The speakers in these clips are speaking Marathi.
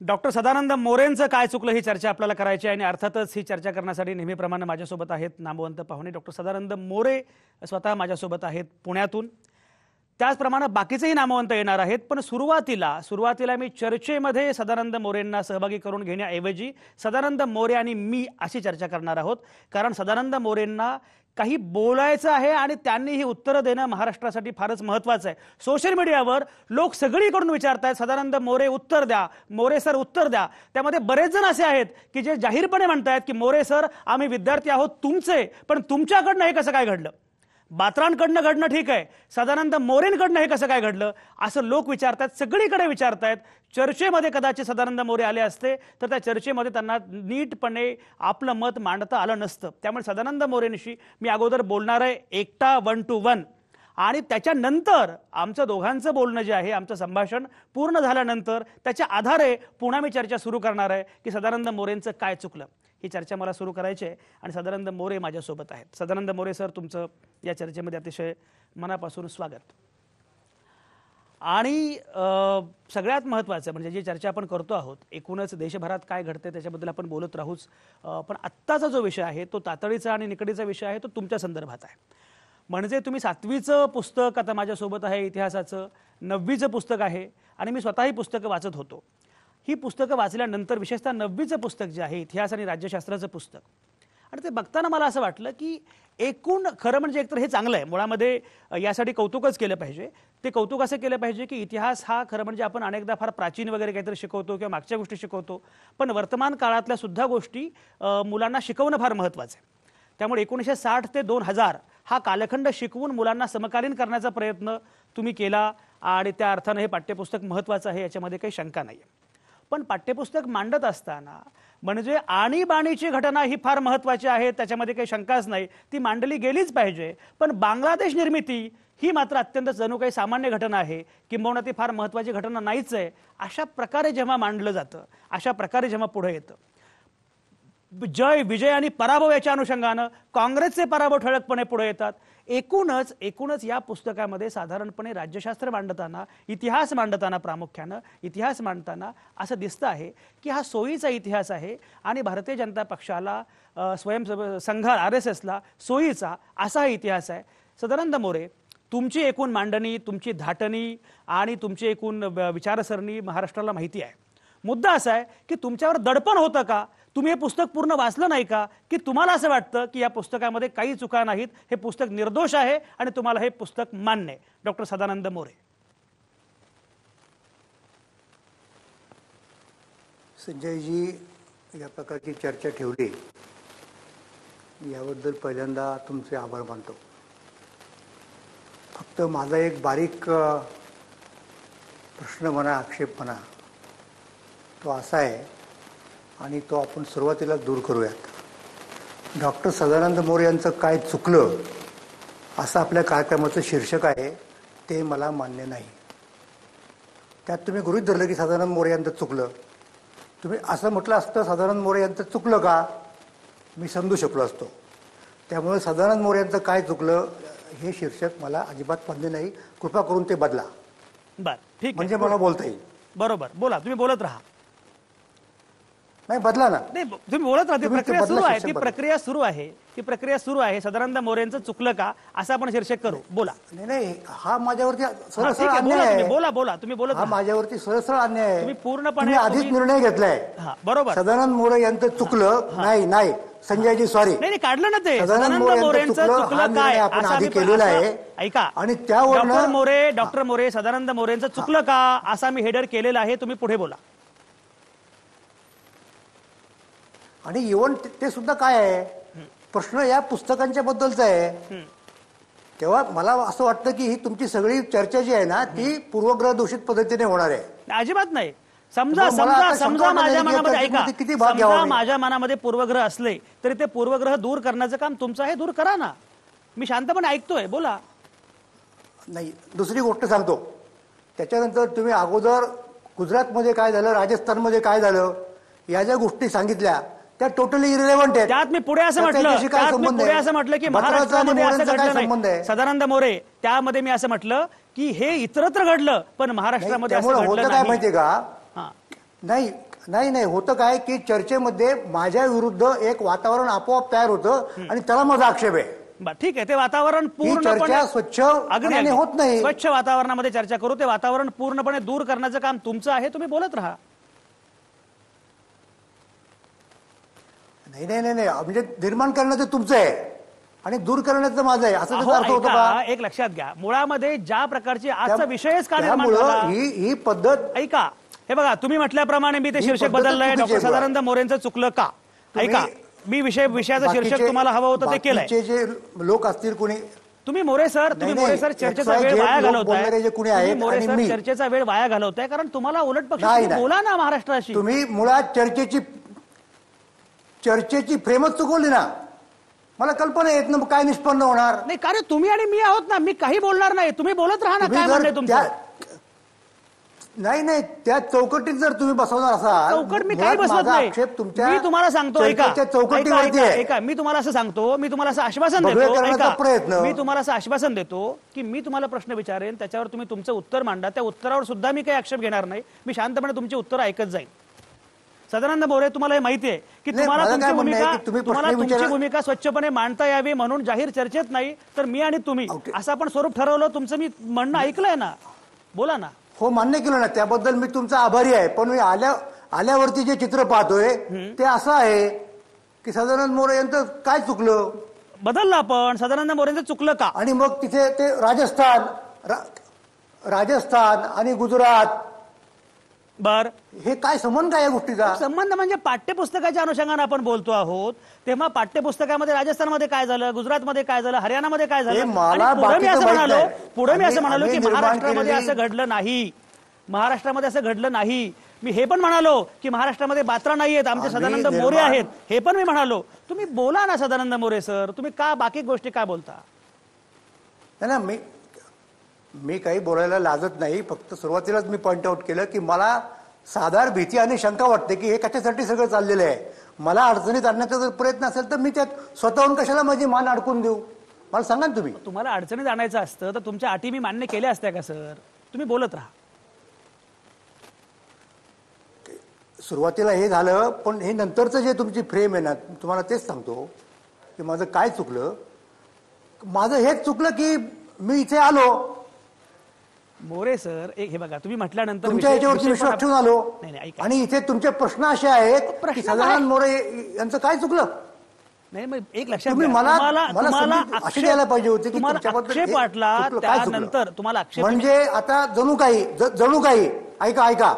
डॉक्टर सदानंद मोरेंचं काय चुकलं ही चर्चा आपल्याला करायची आहे आणि अर्थातच ही चर्चा करण्यासाठी नेहमीप्रमाणे माझ्यासोबत आहेत नामवंत पाहुणे डॉक्टर सदानंद मोरे स्वतः माझ्यासोबत आहेत पुण्यातून. त्याचप्रमाणे बाकीचेही नामवंत येणार आहेत. पण सुरुवातीला मी चर्चेमध्ये सदानंद मोरेंना सहभागी करून घेण्याऐवजी सदानंद मोरे आणि मी अशी चर्चा करणार आहोत. कारण सदानंद मोरेंना काही बोलायचं आहे आणि त्यांनी ही उत्तरं देणं महाराष्ट्रासाठी फारच महत्त्वाचं आहे. सोशल मीडियावर लोक सगळीकडून विचारतायत सदानंद मोरे उत्तर द्या, मोरे सर उत्तर द्या. त्यामध्ये बरेच जण असे आहेत की जे जाहीरपणे म्हणतायत की मोरे सर आम्ही विद्यार्थी आहोत तुमचे, पण तुमच्याकडनं हे कसं काय घडलं? बात्रांकडनं घडणं ठीक आहे, सदानंद मोरेंकडनं हे कसं काय घडलं असं लोक विचारतात, सगळीकडे विचारतायत. चर्चेमध्ये कदाचित सदानंद मोरे आले असते तर त्या चर्चेमध्ये त्यांना नीटपणे आपलं मत मांडता आलं नसतं. त्यामुळे सदानंद मोरेंशी मी अगोदर बोलणार आहे एकटा 1 to 1 आणि त्याच्यानंतर आमचं दोघांचं बोलणं जे आहे आमचं संभाषण पूर्ण झाल्यानंतर त्याच्या आधारे पुन्हा मी चर्चा सुरू करणार आहे की सदानंद मोरेंचं काय चुकलं. ही चर्चा मला सुरू करायची आहे आणि सदानंद मोरे माझ्यासोबत आहेत. सदानंद मोरे सर तुमचं या चर्चेमध्ये अतिशय मनापासून स्वागत. आणि सगळ्यात महत्त्वाचं म्हणजे जी चर्चा आपण करतो आहोत एकूणच देशभरात काय घडते त्याच्याबद्दल आपण बोलत राहूच. पण आत्ताचा जो विषय आहे तो तातडीचा आणि निकडीचा विषय आहे तो तुमच्या संदर्भात आहे. म्हणजे तुम्ही 7वीचं पुस्तक आता माझ्यासोबत आहे इतिहासाचं, 9वीचं पुस्तक आहे आणि मी स्वतःही पुस्तकं वाचत होतो. ही पुस्तकं वाचल्यानंतर विशेषतः 9वीचं पुस्तक जे आहे इतिहास आणि राज्यशास्त्राचं पुस्तक, आणि ते बघताना मला असं वाटलं की एकूण खरं म्हणजे एकतर हे चांगलं आहे, मुळामध्ये यासाठी कौतुकच केलं पाहिजे. ते कौतुक असं केलं पाहिजे की इतिहास हा खरं म्हणजे आपण अनेकदा फार प्राचीन वगैरे काहीतरी शिकवतो किंवा मागच्या गोष्टी शिकवतो, पण वर्तमान काळातल्या सुद्धा गोष्टी मुलांना शिकवणं फार महत्त्वाचं आहे. त्यामुळे 1960 ते 2000 हा कालखंड शिकवून मुलांना समकालीन करण्याचा प्रयत्न तुम्ही केला आणि त्या अर्थानं हे पाठ्यपुस्तक महत्त्वाचं आहे, याच्यामध्ये काही शंका नाही आहे. पण पाठ्यपुस्तक मांडत असताना म्हणजे आणीबाणीची घटना ही फार महत्त्वाची आहे, त्याच्यामध्ये काही शंकाच नाही, ती मांडली गेलीच पाहिजे. पण बांगलादेश निर्मिती ही मात्र अत्यंत जणू काही सामान्य घटना आहे, किंबहुना ती फार महत्त्वाची घटना नाहीच आहे. अशा प्रकारे जेव्हा मांडलं जातं, अशा प्रकारे जेव्हा पुढे येतं, जय विजय आणि पराभव याच्या अनुषंगानं काँग्रेसचे पराभव ठळकपणे पुढे येतात. एकूणच या पुस्तकामध्ये साधारणपणे राज्यशास्त्र मांडताना, इतिहास मांडताना, प्रामुख्यानं इतिहास मांडताना असं दिसतं आहे की हा सोयीचा इतिहास आहे आणि भारतीय जनता पक्षाला, स्वयंसंघ RSSला सोयीचा असा हा इतिहास आहे. सदानंद मोरे, तुमची एकूण मांडणी, तुमची धाटणी आणि तुमची एकूण विचारसरणी महाराष्ट्राला माहिती आहे. मुद्दा असा आहे की तुमच्यावर दडपण होतं का? तुम्ही हे पुस्तक पूर्ण वाचलं नाही का? की तुम्हाला असं वाटतं की या पुस्तकामध्ये काही चुका नाहीत, हे पुस्तक निर्दोष आहे आणि तुम्हाला हे पुस्तक मान्य आहे? डॉक्टर सदानंद मोरे. संजयजी, या प्रकारची चर्चा ठेवली याबद्दल पहिल्यांदा तुमचे आभार मानतो. फक्त माझा एक बारीक प्रश्न म्हणा, आक्षेप म्हणा, तो असा आहे आणि तो आपण सुरुवातीला दूर करूयात. डॉक्टर सदानंद मोरे यांचं काय चुकलं असं आपल्या कार्यक्रमाचं शीर्षक आहे, ते मला मान्य नाही. त्यात तुम्ही गृहीत धरलं की सदानंद मोरे यांचं चुकलं. तुम्ही असं म्हटलं असतं सदानंद मोरे यांचं चुकलं का, मी समजू शकलो असतो. त्यामुळे सदानंद मोरे यांचं काय चुकलं हे शीर्षक मला अजिबात मान्य नाही. कृपा करून ते बदला. बरं, ठीक, म्हणजे मला बोलता येईल. बरोबर, बोला, तुम्ही बोलत राहा. नाही, बदला ना. नाही, तुम्ही बोलत राहा. ती प्रक्रिया सुरू आहे, ती प्रक्रिया सुरू आहे. सदानंद मोरेंचं चुकलं का असं आपण शीर्षक करू. बोला. नाही, हा माझ्यावरती सरळ बोला, तुम्ही बोलत हा माझ्यावरती सरळ अन्याय आहे. तुम्ही पूर्णपणे आधीच निर्णय घेतलाय. बरोबर, सदानंद मोरे यांचं चुकलं नाही. संजयजी सॉरी, नाही काढलं ना ते. सदानंद मोरेंचं चुकलं काय आपण आधी केलेला आहे. ऐका, आणि त्यावर डॉक्टर मोरे सदानंद मोरेंचं चुकलं का असा मी हेडर केलेला आहे. तुम्ही पुढे बोला. आणि इव्हन ते सुद्धा काय आहे, प्रश्न या पुस्तकांच्या बद्दलचा आहे. तेव्हा मला असं वाटतं की ही तुमची सगळी चर्चा जी आहे ना ती पूर्वग्रह दूषित पद्धतीने होणार आहे. अजिबात नाही. समजा माझ्या मनामध्ये, ऐका, समजा माझ्या मनामध्ये पूर्वग्रह असले तरी ते पूर्वग्रह दूर करण्याचं काम तुमचं आहे, दूर करा ना. मी शांतपणे ऐकतोय, बोला. नाही, दुसरी गोष्ट सांगतो. त्याच्यानंतर तुम्ही अगोदर गुजरातमध्ये काय झालं, राजस्थानमध्ये काय झालं, या ज्या गोष्टी सांगितल्या त्या टोटली इरिलेव्हंट आहेत. त्यात मी पुढे असं म्हटलं की महाराष्ट्रामध्ये असं घडलं नाही. सदानंद मोरे, त्यामध्ये मी असं म्हटलं की हे इतरत्र घडलं पण महाराष्ट्रामध्ये असं घडलं काय माहितीये का? नाही, नाही नाही, होतं काय की चर्चेमध्ये माझ्या विरुद्ध एक वातावरण आपोआप तयार होतं आणि त्याला माझा आक्षेप आहे. ठीक आहे, ते वातावरण ही पूर्णपणे चर्चा स्वच्छ अगदी होत नाही. स्वच्छ वातावरणामध्ये चर्चा करू. ते वातावरण पूर्णपणे दूर करण्याचं काम तुमचं आहे, तुम्ही बोलत राहा. नाही नाही नाही नाही, म्हणजे निर्माण करण्याचं तुमचं आहे आणि दूर करण्याचं माझं आहे, असं अहो, त्याचा अर्थ होतो का? एक लक्षात घ्या, मुळामध्ये ज्या प्रकारची आजचा विषयच का निर्माण त्यामुळं झाला, ही पद्धत ऐका, हे बघा, तुम्ही म्हटल्याप्रमाणे मी ते ही शीर्षक पद्धतच बदललंय. चुकीची डॉक्टर आहे. सदानंद मोरेंचं चुकलं का? ऐका, मी विषयाचं शीर्षक तुम्हाला हवं होतं ते केलंय. बाकीचे जे लोक असतील कोणी, तुम्ही मोरे सर चर्चेचा XYZ वेळ वाया लोक बोलणारे जे कोणी आहेत मोरे आणि सर मी. चर्चेचा वेळ वाया घालवताय, कारण तुम्हाला उलट पक्ष नाही, नाही. बोला ना महाराष्ट्राशी. तुम्ही मुळात चर्चेची फ्रेमच चुकवली ना. मला कल्पना येत ना काय निष्पन्न होणार. नाही, कारण तुम्ही आणि मी आहोत ना, मी काही बोलणार नाही, तुम्ही बोलत राहा ना. तुम्ही काय जर म्हणणं तुमचं? नाही नाही, त्या चौकटीत जर तुम्ही बसवणार असाल, चौकट मी मुळात काही बसवत माझा नाही. आक्षेप तुमच्या मी तुम्हाला सांगतो, ऐका, चौकटीवरती आहे. ऐका, मी तुम्हाला असं सांगतो, मी तुम्हाला असं आश्वासन बगळे देतो, करण्याचा ऐका, प्रयत्न. मी तुम्हाला असं आश्वासन देतो की मी तुम्हाला प्रश्न विचारेन, त्याच्यावर तुम्ही तुमचं उत्तर मांडा. त्या उत्तरावर सुद्धा मी काही आक्षेप घेणार नाही. मी शांतपणे तुमची उत्तर ऐकत जाईल. सदानंद मोरे, तुम्हाला हे माहिती आहे की नाही, तुम्हाला मला तुमची काय म्हणणं आहे भूमिका की तुम्ही तुम्हाला प्रश्न तुमची विचारा- भूमिका स्वच्छपणे मांडता यावी म्हणून जाहीर चर्चेत नाही, तर मी आणि तुम्ही ओके. असं आपण स्वरूप ठरवलं. तुमचं मी म्हणणं ऐकलंय ना, बोला ना. हो, मान्य केलं ना, त्याबद्दल मी तुमचा आभारी आहे. पण मी आल्यावरती जे चित्र पाहतोय ते असं आहे की सदानंद मोरे यांचं काय चुकलं बदललं आपण. सदानंद मोरेंचं चुकलं का? आणि मग तिथे ते राजस्थान आणि गुजरात, बर, हे काय संबंध काय या गोष्टीचा? संबंध म्हणजे पाठ्यपुस्तकाच्या अनुषंगाने आपण बोलतो आहोत. तेव्हा पाठ्यपुस्तकामध्ये राजस्थानमध्ये काय झालं, गुजरातमध्ये काय झालं, हरियाणामध्ये काय झालं, हे मला आणि पुढे मी बाकीचं असं माहित म्हणालो नाही. पुढे मी असं म्हणालो की आम्ही निर्माण महाराष्ट्रामध्ये केलेली- असं घडलं नाही, महाराष्ट्रामध्ये असं घडलं नाही. मी हे पण म्हणालो की महाराष्ट्रामध्ये बात्रा नाहीयेत, आमचे आम्ही सदानंद मोरे निर्माण- आहेत, हे पण मी म्हणालो. तुम्ही बोला ना सदानंद मोरे सर, तुम्ही का बाकी गोष्टी काय बोलता? नाही ना, मी काही बोलायला लाजत नाही. फक्त सुरुवातीलाच मी पॉइंट आउट केलं की मला साधारण भीती आणि शंका वाटते की हे कशासाठी सगळं चाललेलं आहे. मला अडचणीत आणण्याचा जर प्रयत्न असेल तर मी त्यात स्वतःहून कशाला माझी मान अडकून देऊ? मला सांगा ना तुम्ही. तुम्हाला अडचणीत आणायचं असतं तर तुमच्या अटी मी मान्य केल्या असत्या का सर? तुम्ही बोलत राहा. सुरुवातीला हे झालं, पण हे नंतरचं जे तुमची फ्रेम आहे ना, तुम्हाला तेच सांगतो की माझं काय चुकलं. माझं हेच चुकलं की मी इथे आलो, मोरे सर, एक हे बघा, तुम्ही म्हटल्यानंतर तुमच्या याच्यावरती विश्वास ठेवून आलो नाही, नाही, ऐका. आणि इथे तुमचे प्रश्न असे आहेत प्रश्न की काय? सदानंद मोरे यांचं काय चुकलं? नाही, मग एक लक्षात तुम्ही घ्या, मला तुम्हाला संधी अशी द्यायला पाहिजे होती की तुम्हाला तुमच्याबद्दल आक्षेप हे वाटला, चुकलं, काय चुकलं? त्यानंतर तुम्हाला आक्षेप म्हणजे आता जणू काही ऐका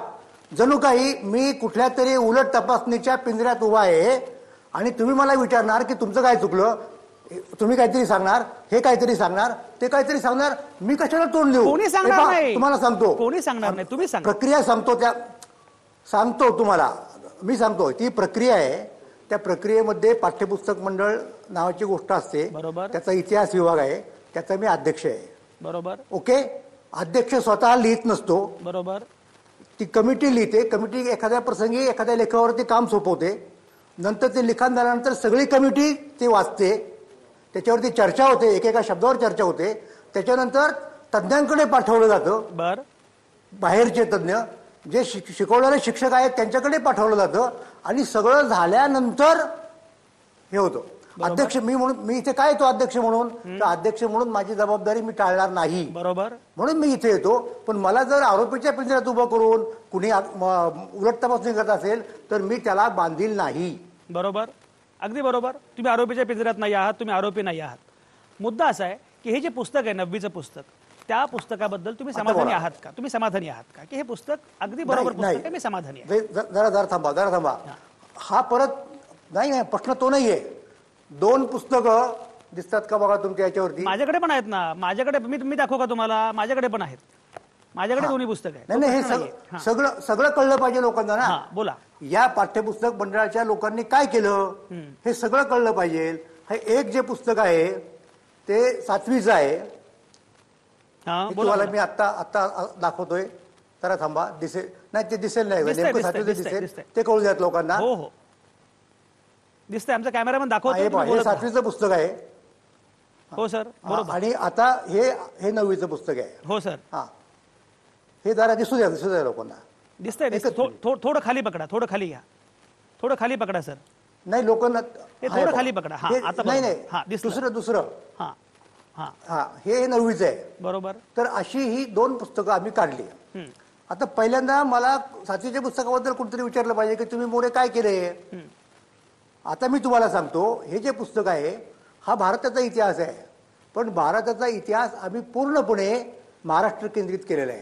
जणू काही मी कुठल्या तरी उलट तपासणीच्या पिंजऱ्यात उभा आहे आणि तुम्ही मला विचारणार की तुमचं काय चुकलं. तुम्ही काहीतरी सांगणार, हे काहीतरी सांगणार, ते काहीतरी सांगणार. मी कशाला तोंड देऊ? कोणी सांगणार हे पहा, नाही. तुम्हाला सांगतो, कोणी सांगणार नाही, तुम्ही सांगा. प्रक्रिया सांगतो तुम्हाला. मी सांगतो ती प्रक्रिया आहे. त्या प्रक्रियेमध्ये पाठ्यपुस्तक मंडळ नावाची गोष्ट असते. बरोबर. त्याचा इतिहास विभाग आहे, त्याचा मी अध्यक्ष आहे. बरोबर, ओके. अध्यक्ष स्वतः लिहित नसतो, बरोबर, ती कमिटी लिहिते. कमिटी एखाद्या प्रसंगी एखाद्या लेखावरती काम सोपवते. नंतर ते लिखाण झाल्यानंतर सगळी कमिटी ते वाचते, त्याच्यावरती चर्चा होते, एकेका शब्दावर चर्चा होते. त्याच्यानंतर तज्ज्ञांकडे पाठवलं जातं, बर, बाहेरचे तज्ज्ञ जे शिकवणारे शिक्षक आहेत त्यांच्याकडे पाठवलं जातं आणि सगळं झाल्यानंतर हे होतं. अध्यक्ष मी इथे काय येतो अध्यक्ष म्हणून, तर अध्यक्ष म्हणून माझी जबाबदारी मी टाळणार नाही, बरोबर, म्हणून मी इथे येतो. पण मला जर आरोपीच्या पिंजऱ्यात उभं करून कुणी उलट तपासणी करत असेल तर मी त्याला बांधील नाही. बरोबर, अगदी बरोबर. तुम्ही आरोपीच्या पिंजऱ्यात नाही आहात, तुम्ही आरोपी नाही आहात. मुद्दा असा आहे की हे जे पुस्तक आहे 9वीचं पुस्तक, त्या पुस्तकाबद्दल तुम्ही समाधानी आहात का? तुम्ही समाधानी आहात का की हे पुस्तक अगदी बरोबर पुस्तक आहे, मी समाधानी आहे? जरा थांबा. हा परत नाही, प्रश्न तो नाहीये. 2 पुस्तकं दिसतात का बघा तुमच्या याच्यावरती? माझ्याकडे पण आहेत ना, माझ्याकडे मी दाखवू का तुम्हाला? माझ्याकडे पण आहेत, माझ्याकडे दोन्ही पुस्तक आहेत. नाही, हे सगळं कळलं पाहिजे लोकांना ना. बोला. या पाठ्यपुस्तक मंडळाच्या लोकांनी काय केलं हे सगळं कळलं पाहिजे. हे एक जे पुस्तक आहे ते 7वीचं आहे. हे तुम्हाला मी आता दाखवतोय. जरा थांबा, दिसेल नाही, ते दिसेल नाही, नेमकं 7वीचं दिसेल, ते कळू द्यात लोकांना. हो हो, दिसतंय, आमचा कॅमेरामॅन दाखवतो. हे 7वीचं पुस्तक आहे. हो सर, बरोबर. आणि आता हे 9वीचं पुस्तक आहे. हो सर. हा, हे जरा दिसू द्या लोकांना. दिसतंय थोडं खाली पकडा, थोडं खाली घ्या, थोडं खाली पकडा सर. नाही लोकांना हे थोडं खाली पकडा. हा आता नाही हा नाही दुसरं हा हा हा हे 9वीचं आहे. बरोबर. तर अशी ही 2 पुस्तकं आम्ही काढली. आता पहिल्यांदा मला 7वीच्या पुस्तकाबद्दल कुठेतरी विचारलं पाहिजे की तुम्ही मोरे काय केले. आता मी तुम्हाला सांगतो, हे जे पुस्तक आहे हा भारताचा इतिहास आहे, पण भारताचा इतिहास आम्ही पूर्णपणे महाराष्ट्र केंद्रित केलेला आहे.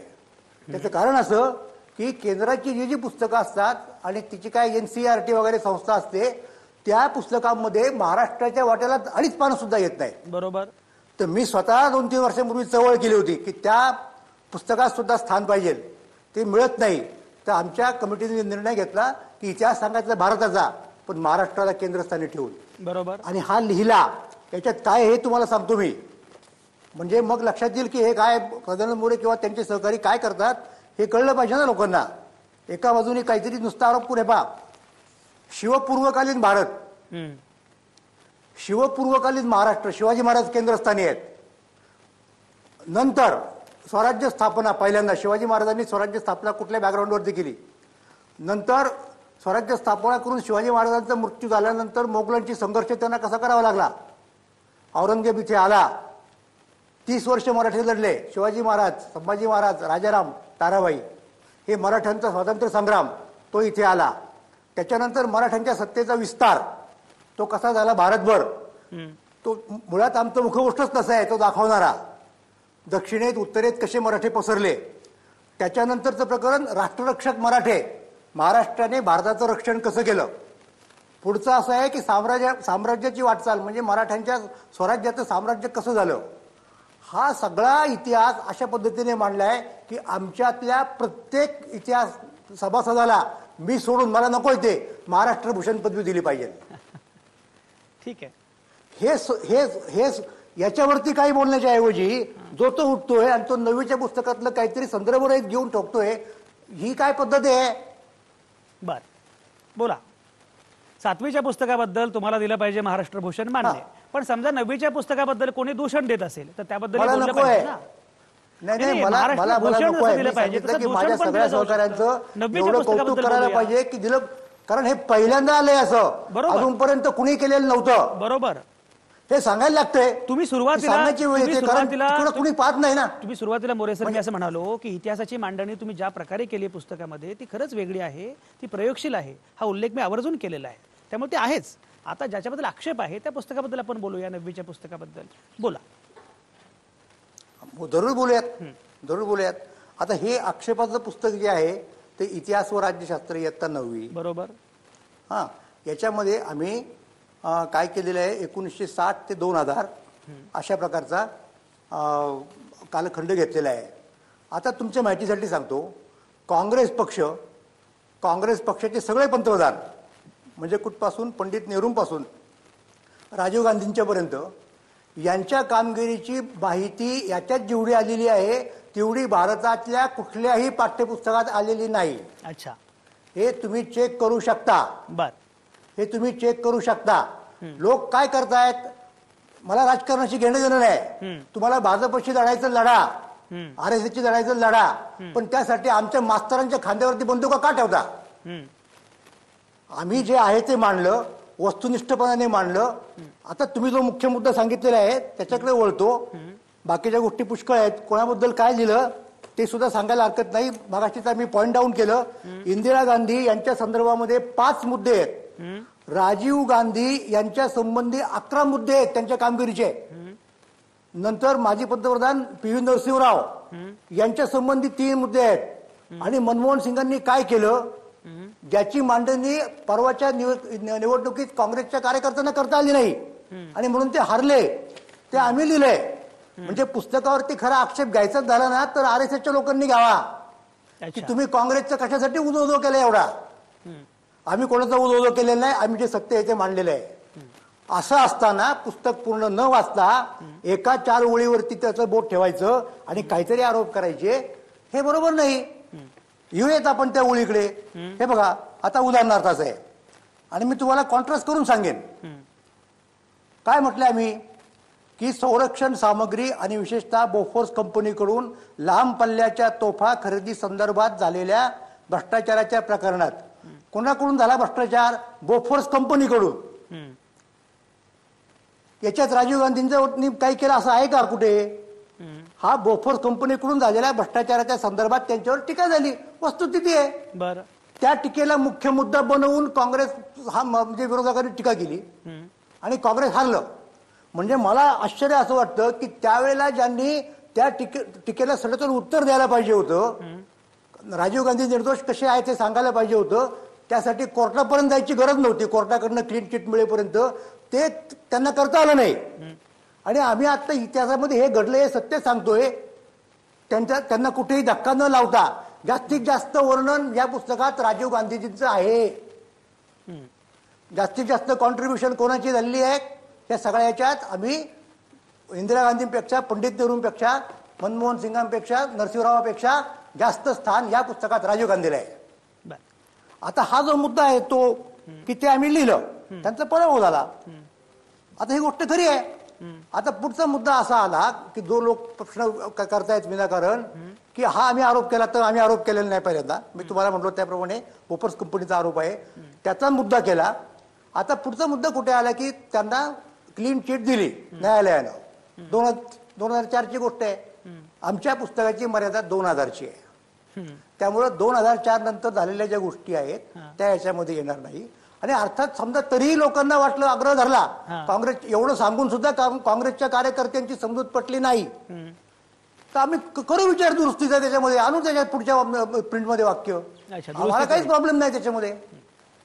त्याचं कारण असं की केंद्राची जी पुस्तकं असतात आणि तिची काय NCERT वगैरे संस्था असते, त्या पुस्तकांमध्ये महाराष्ट्राच्या वाट्याला अडीच पानं सुद्धा येत नाही. बरोबर. तर मी स्वतः 2-3 वर्षांपूर्वी चळवळ केली होती की त्या पुस्तकात सुद्धा स्थान पाहिजे, ते मिळत नाही. तर आमच्या कमिटीने निर्णय घेतला की इतिहास सांगायचा भारताचा, पण महाराष्ट्राला केंद्रस्थानी ठेवून. बरोबर. आणि हा लिहिला, याच्यात काय हे तुम्हाला सांगतो मी, म्हणजे मग लक्षात येईल की हे काय सदानंद मोरे किंवा त्यांचे सहकारी काय करतात हे कळलं पाहिजे ना लोकांना. एका बाजूने काहीतरी नुसता आरोप पुढे पहा. शिवपूर्वकालीन भारत, शिवपूर्वकालीन महाराष्ट्र, शिवाजी महाराज केंद्रस्थानी आहेत. नंतर स्वराज्य स्थापना, पहिल्यांदा शिवाजी महाराजांनी स्वराज्य स्थापना कुठल्या बॅकग्राऊंडवरती केली. नंतर स्वराज्य स्थापना करून शिवाजी महाराजांचा मृत्यू झाल्यानंतर मोगलांची संघर्ष त्यांना कसा करावा लागला. औरंगजेब इथे आला, 30 वर्ष मराठी लढले. शिवाजी महाराज, संभाजी महाराज, राजाराम, ताराबाई, हे मराठ्यांचा स्वातंत्र्य संग्राम तो इथे आला. त्याच्यानंतर मराठ्यांच्या सत्तेचा विस्तार तो कसा झाला भारतभर, तो मुळात आमचं मुखपृष्ठच तसं आहे, तो दाखवणारा. दक्षिणेत उत्तरेत कसे मराठे पसरले. त्याच्यानंतरचं प्रकरण राष्ट्ररक्षक मराठे, महाराष्ट्राने भारताचं रक्षण कसं केलं. पुढचं असं आहे की साम्राज्याची वाटचाल, म्हणजे मराठ्यांच्या स्वराज्याचं साम्राज्य कसं झालं. हा सगळा इतिहास अशा पद्धतीने मांडलाय की आमच्यातल्या प्रत्येक इतिहास सभासदाला मी सोडून, मला नको ते महाराष्ट्र भूषण पदवी दिली पाहिजे. ठीक आहे. हे याच्यावरती काही बोलण्याच्या ऐवजी जो तो उठतोय आणि तो 9वीच्या पुस्तकातलं काहीतरी संदर्भ घेऊन ठोकतोय, ही काय पद्धत आहे. बर, बोला. 7वीच्या पुस्तकाबद्दल तुम्हाला दिलं पाहिजे महाराष्ट्र भूषण, मान्य. पण समजा 9वीच्या पुस्तकाबद्दल कोणी दूषण देत असेल तर त्याबद्दल मला नको आहे. नाही मला नको आहे. मी सांगितलं की माझ्या सगळ्या सहकाऱ्यांचं एवढं कौतुक करायला पाहिजे की दिलं, कारण हे पहिल्यांदा आलंय असं, अजूनपर्यंत कुणी केलेलं नव्हतं. बरोबर, हे सांगायला लागतंय. तुम्ही सुरुवातीला कुणी पाहत नाही ना. तुम्ही सुरुवातीला मोरे सर मी असं म्हणालो की इतिहासाची मांडणी तुम्ही ज्या प्रकारे केली पुस्तकामध्ये ती खरंच वेगळी आहे, ती प्रयोगशील आहे, हा उल्लेख मी आवर्जून केलेला आहे. त्यामुळे ते आहेच. आता ज्याच्याबद्दल आक्षेप आहे त्या पुस्तकाबद्दल आपण बोलूया. 9वीच्या पुस्तकाबद्दल बोला. जरूर बोलूयात. आता हे आक्षेपाचं पुस्तक जे आहे ते इतिहास व राज्यशास्त्र इयत्ता 9वी. बरोबर. हा, याच्यामध्ये आम्ही काय केलेलं आहे, 1960 ते 2000 अशा प्रकारचा कालखंड घेतलेला आहे. आता तुमच्या माहितीसाठी सांगतो, काँग्रेस पक्षाचे सगळे पंतप्रधान, म्हणजे कुठपासून पंडित नेहरूंपासून राजीव गांधींच्यापर्यंत, यांच्या कामगिरीची माहिती याच्यात जेवढी आलेली आहे तेवढी भारतातल्या कुठल्याही पाठ्यपुस्तकात आलेली नाही. अच्छा, हे तुम्ही चेक करू शकता. बर, हे तुम्ही चेक करू शकता. लोक काय करतायत, मला राजकारणाशी घेणं देणं नाही. तुम्हाला भाजपशी लढायचं लढा, RSSची लढायचं लढा, पण त्यासाठी आमच्या मास्तरांच्या खांद्यावरती बंदुका का ठेवता. आम्ही जे आहे ते मांडलं, वस्तुनिष्ठपणाने मांडलं. आता तुम्ही जो मुख्य मुद्दा सांगितलेला आहे त्याच्याकडे वळतो. बाकीच्या गोष्टी पुष्कळ आहेत. कोणाबद्दल काय लिहिलं ते सुद्धा सांगायला हरकत नाही. मगाशीच मी पॉइंट डाऊन केलं. इंदिरा गांधी यांच्या संदर्भामध्ये 5 मुद्दे आहेत. राजीव गांधी यांच्या संबंधी 11 मुद्दे आहेत त्यांच्या कामगिरीचे. नंतर माजी पंतप्रधान PV नरसिंहराव यांच्या संबंधी 3 मुद्दे आहेत. आणि मनमोहन सिंगांनी काय केलं, ज्याची मांडणी परवाच्या निवडणुकीत काँग्रेसच्या कार्यकर्त्यांना करता आली नाही आणि म्हणून ते हारले, ते आम्ही लिहिलंय. म्हणजे पुस्तकावरती खरा आक्षेप घ्यायचाच झाला ना तर RSSच्या लोकांनी घ्यावा की तुम्ही काँग्रेसचं कशासाठी उदो केलं एवढा. आम्ही कोणाचा उदो केलेला नाही, आम्ही जे सत्य आहे ते मांडलेलं आहे. असं असताना पुस्तक पूर्ण न वाचता एका 4 ओळीवरती त्याचं बोट ठेवायचं आणि काहीतरी आरोप करायचे, हे बरोबर नाही. येऊयात आपण त्या ओळीकडे. हे बघा, आता उदाहरणार्थाचं आहे आणि मी तुम्हाला कॉन्ट्रास्ट करून सांगेन. काय म्हटलं आम्ही की संरक्षण सामग्री आणि विशेषतः बोफोर्स कंपनीकडून लांब पल्ल्याच्या तोफा खरेदी संदर्भात झालेल्या भ्रष्टाचाराच्या प्रकरणात कोणाकडून झाला भ्रष्टाचार? बोफोर्स कंपनीकडून. याच्यात राजीव गांधींनी काही केलं असं आहे का कुठे? हा बोफोर्स कंपनीकडून झालेल्या भ्रष्टाचाराच्या संदर्भात त्यांच्यावर टीका झाली, वस्तुस्थिती आहे. बरं. त्या टीकेला मुख्य मुद्दा बनवून काँग्रेस हा म्हणजे विरोधकांनी टीका केली आणि काँग्रेस हारलं. म्हणजे मला आश्चर्य असं वाटतं की त्यावेळेला ज्यांनी त्या टीकेला सडेतोड उत्तर द्यायला पाहिजे होतं, राजीव गांधी निर्दोष कसे आहे ते सांगायला पाहिजे होतं, त्यासाठी कोर्टापर्यंत जायची गरज नव्हती. कोर्टाकडनं क्लीन चिट मिळेपर्यंत ते त्यांना करता आलं नाही. आणि आम्ही आता इतिहासामध्ये हे घडलं हे सत्य सांगतोय. त्यांना कुठेही धक्का न लावता जास्तीत जास्त वर्णन या पुस्तकात राजीव गांधीजींचं आहे. जास्तीत जास्त कॉन्ट्रीब्युशन कोणाची झालेली आहे या सगळ्या याच्यात आम्ही इंदिरा गांधींपेक्षा, पंडित नेहरूंपेक्षा, मनमोहन सिंगांपेक्षा, नरसिंहरावापेक्षा जास्त स्थान या पुस्तकात राजीव गांधीला आहे. आता हा जो मुद्दा आहे तो की ते आम्ही लिहिलं, त्यांचा पराभव झाला. आता ही गोष्ट खरी आहे. आता पुढचा मुद्दा असा आला की जो लोक प्रश्न करतायत विनाकारण की हा आम्ही आरोप केला, तर आम्ही आरोप केलेला नाही. पहिल्यांदा मी तुम्हाला म्हटलो त्याप्रमाणे बोफोर्स कंपनीचा आरोप आहे, त्याचा मुद्दा केला. आता पुढचा मुद्दा कुठे आला की त्यांना क्लीन चिट दिली न्यायालयानं. 2004ची गोष्ट आहे. आमच्या पुस्तकाची मर्यादा 2000ची आहे. त्यामुळे 2004 नंतर झालेल्या ज्या गोष्टी आहेत त्या याच्यामध्ये येणार नाही. आणि अर्थात समजा तरीही लोकांना वाटलं, आग्रह धरला, काँग्रेस एवढं सांगून सुद्धा काँग्रेसच्या कार्यकर्त्यांची समजूत पटली नाही, तर आम्ही करू विचार दुरुस्तीचा, त्याच्यामध्ये आणू त्याच्या पुढच्या प्रिंटमध्ये वाक्य. आम्हाला काहीच प्रॉब्लेम नाही त्याच्यामध्ये,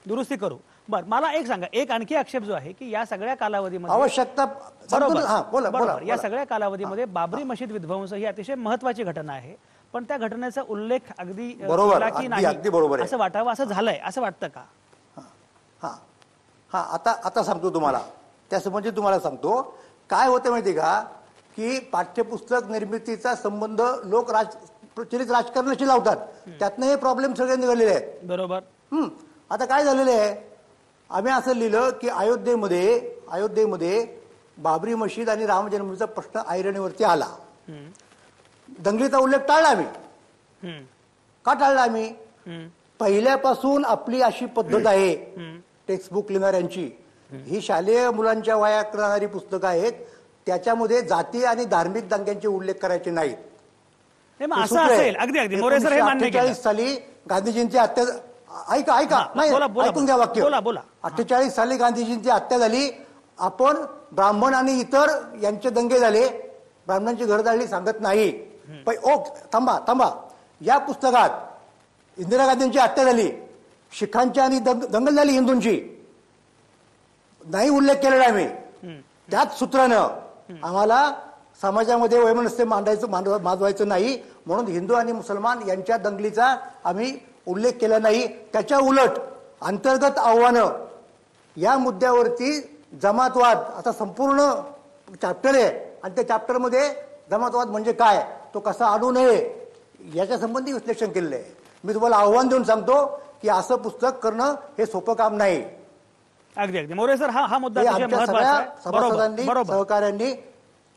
दुरुस्ती करू. बरं, मला एक सांगा, एक आणखी आक्षेप जो आहे की या सगळ्या कालावधीमध्ये आवश्यकता बरोबर या सगळ्या कालावधीमध्ये बाबरी मशीद विध्वंस ही अतिशय महत्वाची घटना आहे, पण त्या घटनेचा उल्लेख अगदी बरोबर की नाही बरोबर असं वाटावं, असं झालंय असं वाटतं का? हा आता सांगतो तुम्हाला. त्यासंबंधी तुम्हाला सांगतो काय होतं माहिती का की पाठ्यपुस्तक निर्मितीचा संबंध लोक प्रचलित राजकारणाशी लावतात, त्यातनं हे प्रॉब्लेम सगळे निघालेले आहेत. बरोबर. आता काय झालेलं आहे, आम्ही असं लिहिलं की अयोध्येमध्ये बाबरी मशीद आणि राम जन्मभूमीचा प्रश्न ऐरणीवरती आला. दंगलीचा उल्लेख टाळला आम्ही. का टाळला आम्ही? पहिल्यापासून आपली अशी पद्धत आहे टेक्स्टबुक लिहिणाऱ्यांची, ही शालेय मुलांच्या वया करणारी पुस्तकं आहेत, त्याच्यामध्ये जाती आणि धार्मिक दंग्यांचे उल्लेख करायचे नाहीत. असं असेल, अगदी अगदी मोरे सर हे मान्य केलं. 48 साली गांधीजींची हत्या, ऐका नाही ऐकून घ्या वाक्य. 48 साली गांधीजींची हत्या झाली, आपण ब्राह्मण आणि इतर यांचे दंगे झाले, ब्राह्मणांची घर जाळली सांगत नाही. थांबा, या पुस्तकात इंदिरा गांधींची हत्या झाली, शिखांची आणि दंगल झाली हिंदूंची, नाही उल्लेख केलेला आम्ही. त्याच सूत्रानं आम्हाला समाजामध्ये वैमनस्य माजवायचं नाही म्हणून हिंदू आणि मुसलमान यांच्या दंगलीचा आम्ही उल्लेख केला नाही. त्याच्या उलट अंतर्गत आव्हानं या मुद्द्यावरती जमातवाद आता संपूर्ण चॅप्टर आहे आणि त्या चॅप्टरमध्ये जमातवाद म्हणजे काय, तो कसा आणू नये याच्या संबंधी विश्लेषण केलेलं आहे. मी तुम्हाला आव्हान देऊन सांगतो की असं पुस्तक करणं हे सोपं काम नाही. अगदी अगदी मोरे सर हा मुद्दा आमच्या सगळ्या सभासदांनी सहकाऱ्यांनी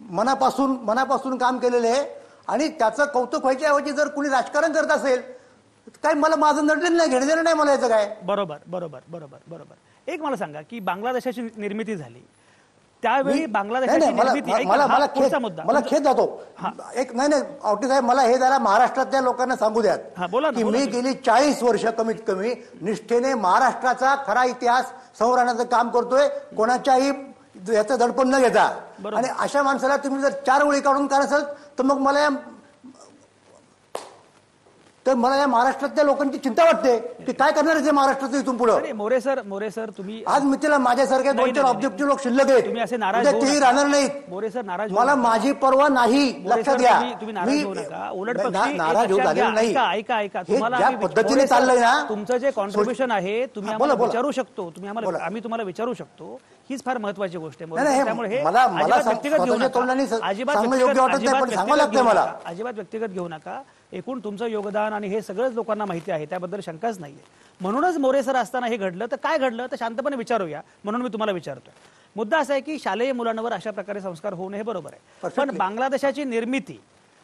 मनापासून काम केलेलं आहे. आणि त्याचं कौतुक व्हायच्या ऐवजी जर कुणी राजकारण करत असेल काय, मला माझं नडलेलं नाही, घेणं नाही मला याचं काय. बरोबर. एक मला सांगा की बांगलादेशाची निर्मिती झाली त्यावेळी बांगलादेशाची निर्मिती मला खेद जातो एक नाही आवटी साहेब, मला हे जरा महाराष्ट्रातल्या लोकांना सांगू द्यात की मी गेली 40 वर्ष कमीत कमी निष्ठेने महाराष्ट्राचा खरा इतिहास संवर्धनाचं काम करतोय, कोणाच्याही याचं दडपण न घेता. आणि अशा माणसाला तुम्ही जर 4 वेळी काढून काढत असाल तर मग मला या महाराष्ट्रातल्या लोकांची चिंता वाटते की काय करणार आहे महाराष्ट्राचं इथून पुढे. मोरे सर तुम्ही आज मी तिला माझ्यासारख्या 2-4 ऑब्जेक्टिव्ह लोक शिल्लक आहेत, तुम्ही असे नाराज तेही राहणार नाहीत. मोरे सर नाराज, मला माझी पर्वा नाही, लक्षात घ्या. तुम्ही नाराज होऊ नका, उलट नाराज होऊ झालेलं नाही. ऐका तुम्हाला ज्या पद्धतीने चाललंय ना तुमचं जे कॉन्ट्रीब्युशन आहे तुम्ही आम्हाला विचारू शकतो, आम्ही तुम्हाला विचारू शकतो, हीच फार महत्वाची गोष्ट आहे. त्यामुळे अजिबात व्यक्तिगत घेऊ नका. एकूण तुमचं योगदान आणि हे सगळंच लोकांना माहिती आहे, त्याबद्दल शंकाच नाहीये. म्हणूनच मोरे सर असताना हे घडलं, तर काय घडलं तर शांतपणे विचारूया म्हणून मी तुम्हाला विचारतोय. मुद्दा असा आहे की शालेय मुलांवर अशा प्रकारे संस्कार होऊ नये हे बरोबर आहे, पण बांगलादेशाची निर्मिती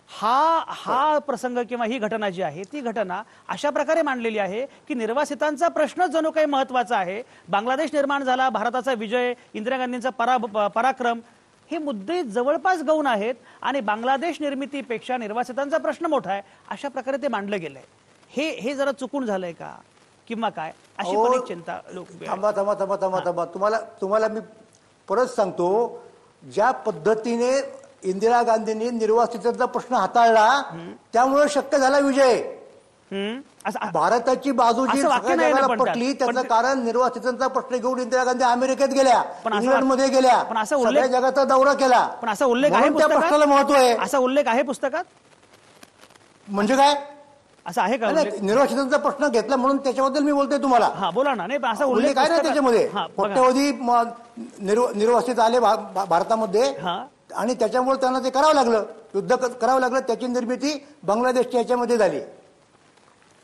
हा प्रसंग किंवा ही घटना जी आहे ती घटना अशा प्रकारे मांडलेली आहे की निर्वासितांचा प्रश्न जणू काही महत्वाचा आहे. बांगलादेश निर्माण झाला, भारताचा विजय, इंदिरा गांधींचा पराक्रम, हे मुद्दे जवळपास गौण आहेत आणि बांगलादेश निर्मितीपेक्षा निर्वासितांचा प्रश्न मोठा आहे, अशा प्रकारे ते मांडलं गेलंय. हे जरा चुकून झालंय का किंवा काय, अशी पण एक चिंता लोक. थांबा. तुम्हाला मी परत सांगतो, ज्या पद्धतीने इंदिरा गांधींनी निर्वासितांचा प्रश्न हाताळला त्यामुळे शक्य झाला विजय. भारताची बाजू जी सगळ्या जगाला पटली त्याचं कारण निर्वासितांचा प्रश्न घेऊन इंदिरा गांधी अमेरिकेत गेल्या, इंग्लंडमध्ये गेल्या, सगळ्या जगाचा दौरा केला. पण असा उल्लेख आहे त्या प्रश्नाला महत्व आहे. असा उल्लेख आहे पुस्तकात? म्हणजे काय असं आहे का? निर्वासितांचा प्रश्न घेतला म्हणून त्याच्याबद्दल मी बोलतोय तुम्हाला. हा बोला ना. नाही असा उल्लेख आहे ना त्याच्यामध्ये. कोट्यवधी निर्वासित आले भारतामध्ये आणि त्याच्यामुळे त्यांना ते करावं लागलं, युद्ध करावं लागलं. त्याची निर्मिती बांगलादेशच्या याच्यामध्ये झाली.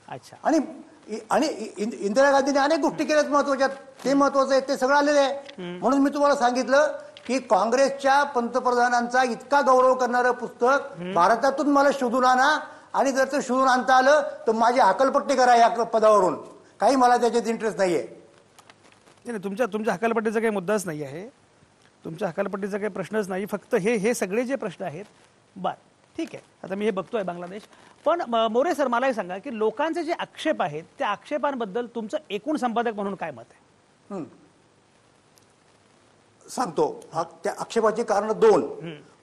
अच्छा. आणि इंदिरा गांधीने अनेक गोष्टी केल्यात महत्वाच्या, ते महत्वाचं आहे, ते सगळं आलेलं आहे. म्हणून मी तुम्हाला सांगितलं की काँग्रेसच्या पंतप्रधानांचा इतका गौरव करणारं पुस्तक भारतातून मला शोधून आणा, आणि जर ते शोधून आणता आलं तर माझी हकालपट्टी करा या पदावरून. काही मला त्याच्यात इंटरेस्ट नाहीये. तुमच्या हकालपट्टीचा काही मुद्दाच नाही आहे, तुमच्या हकालपट्टीचा काही प्रश्नच नाही. फक्त हे सगळे जे प्रश्न आहेत, बर ठीक आहे, आता मी हे बघतोय बांगलादेश. पण मोरे सर, मला हे सांगा की लोकांचे जे आक्षेप आहेत त्या आक्षेपांबद्दल तुमचं एकूण संपादक म्हणून काय मत आहे? सांगतो. त्या आक्षेपाची कारण दोन.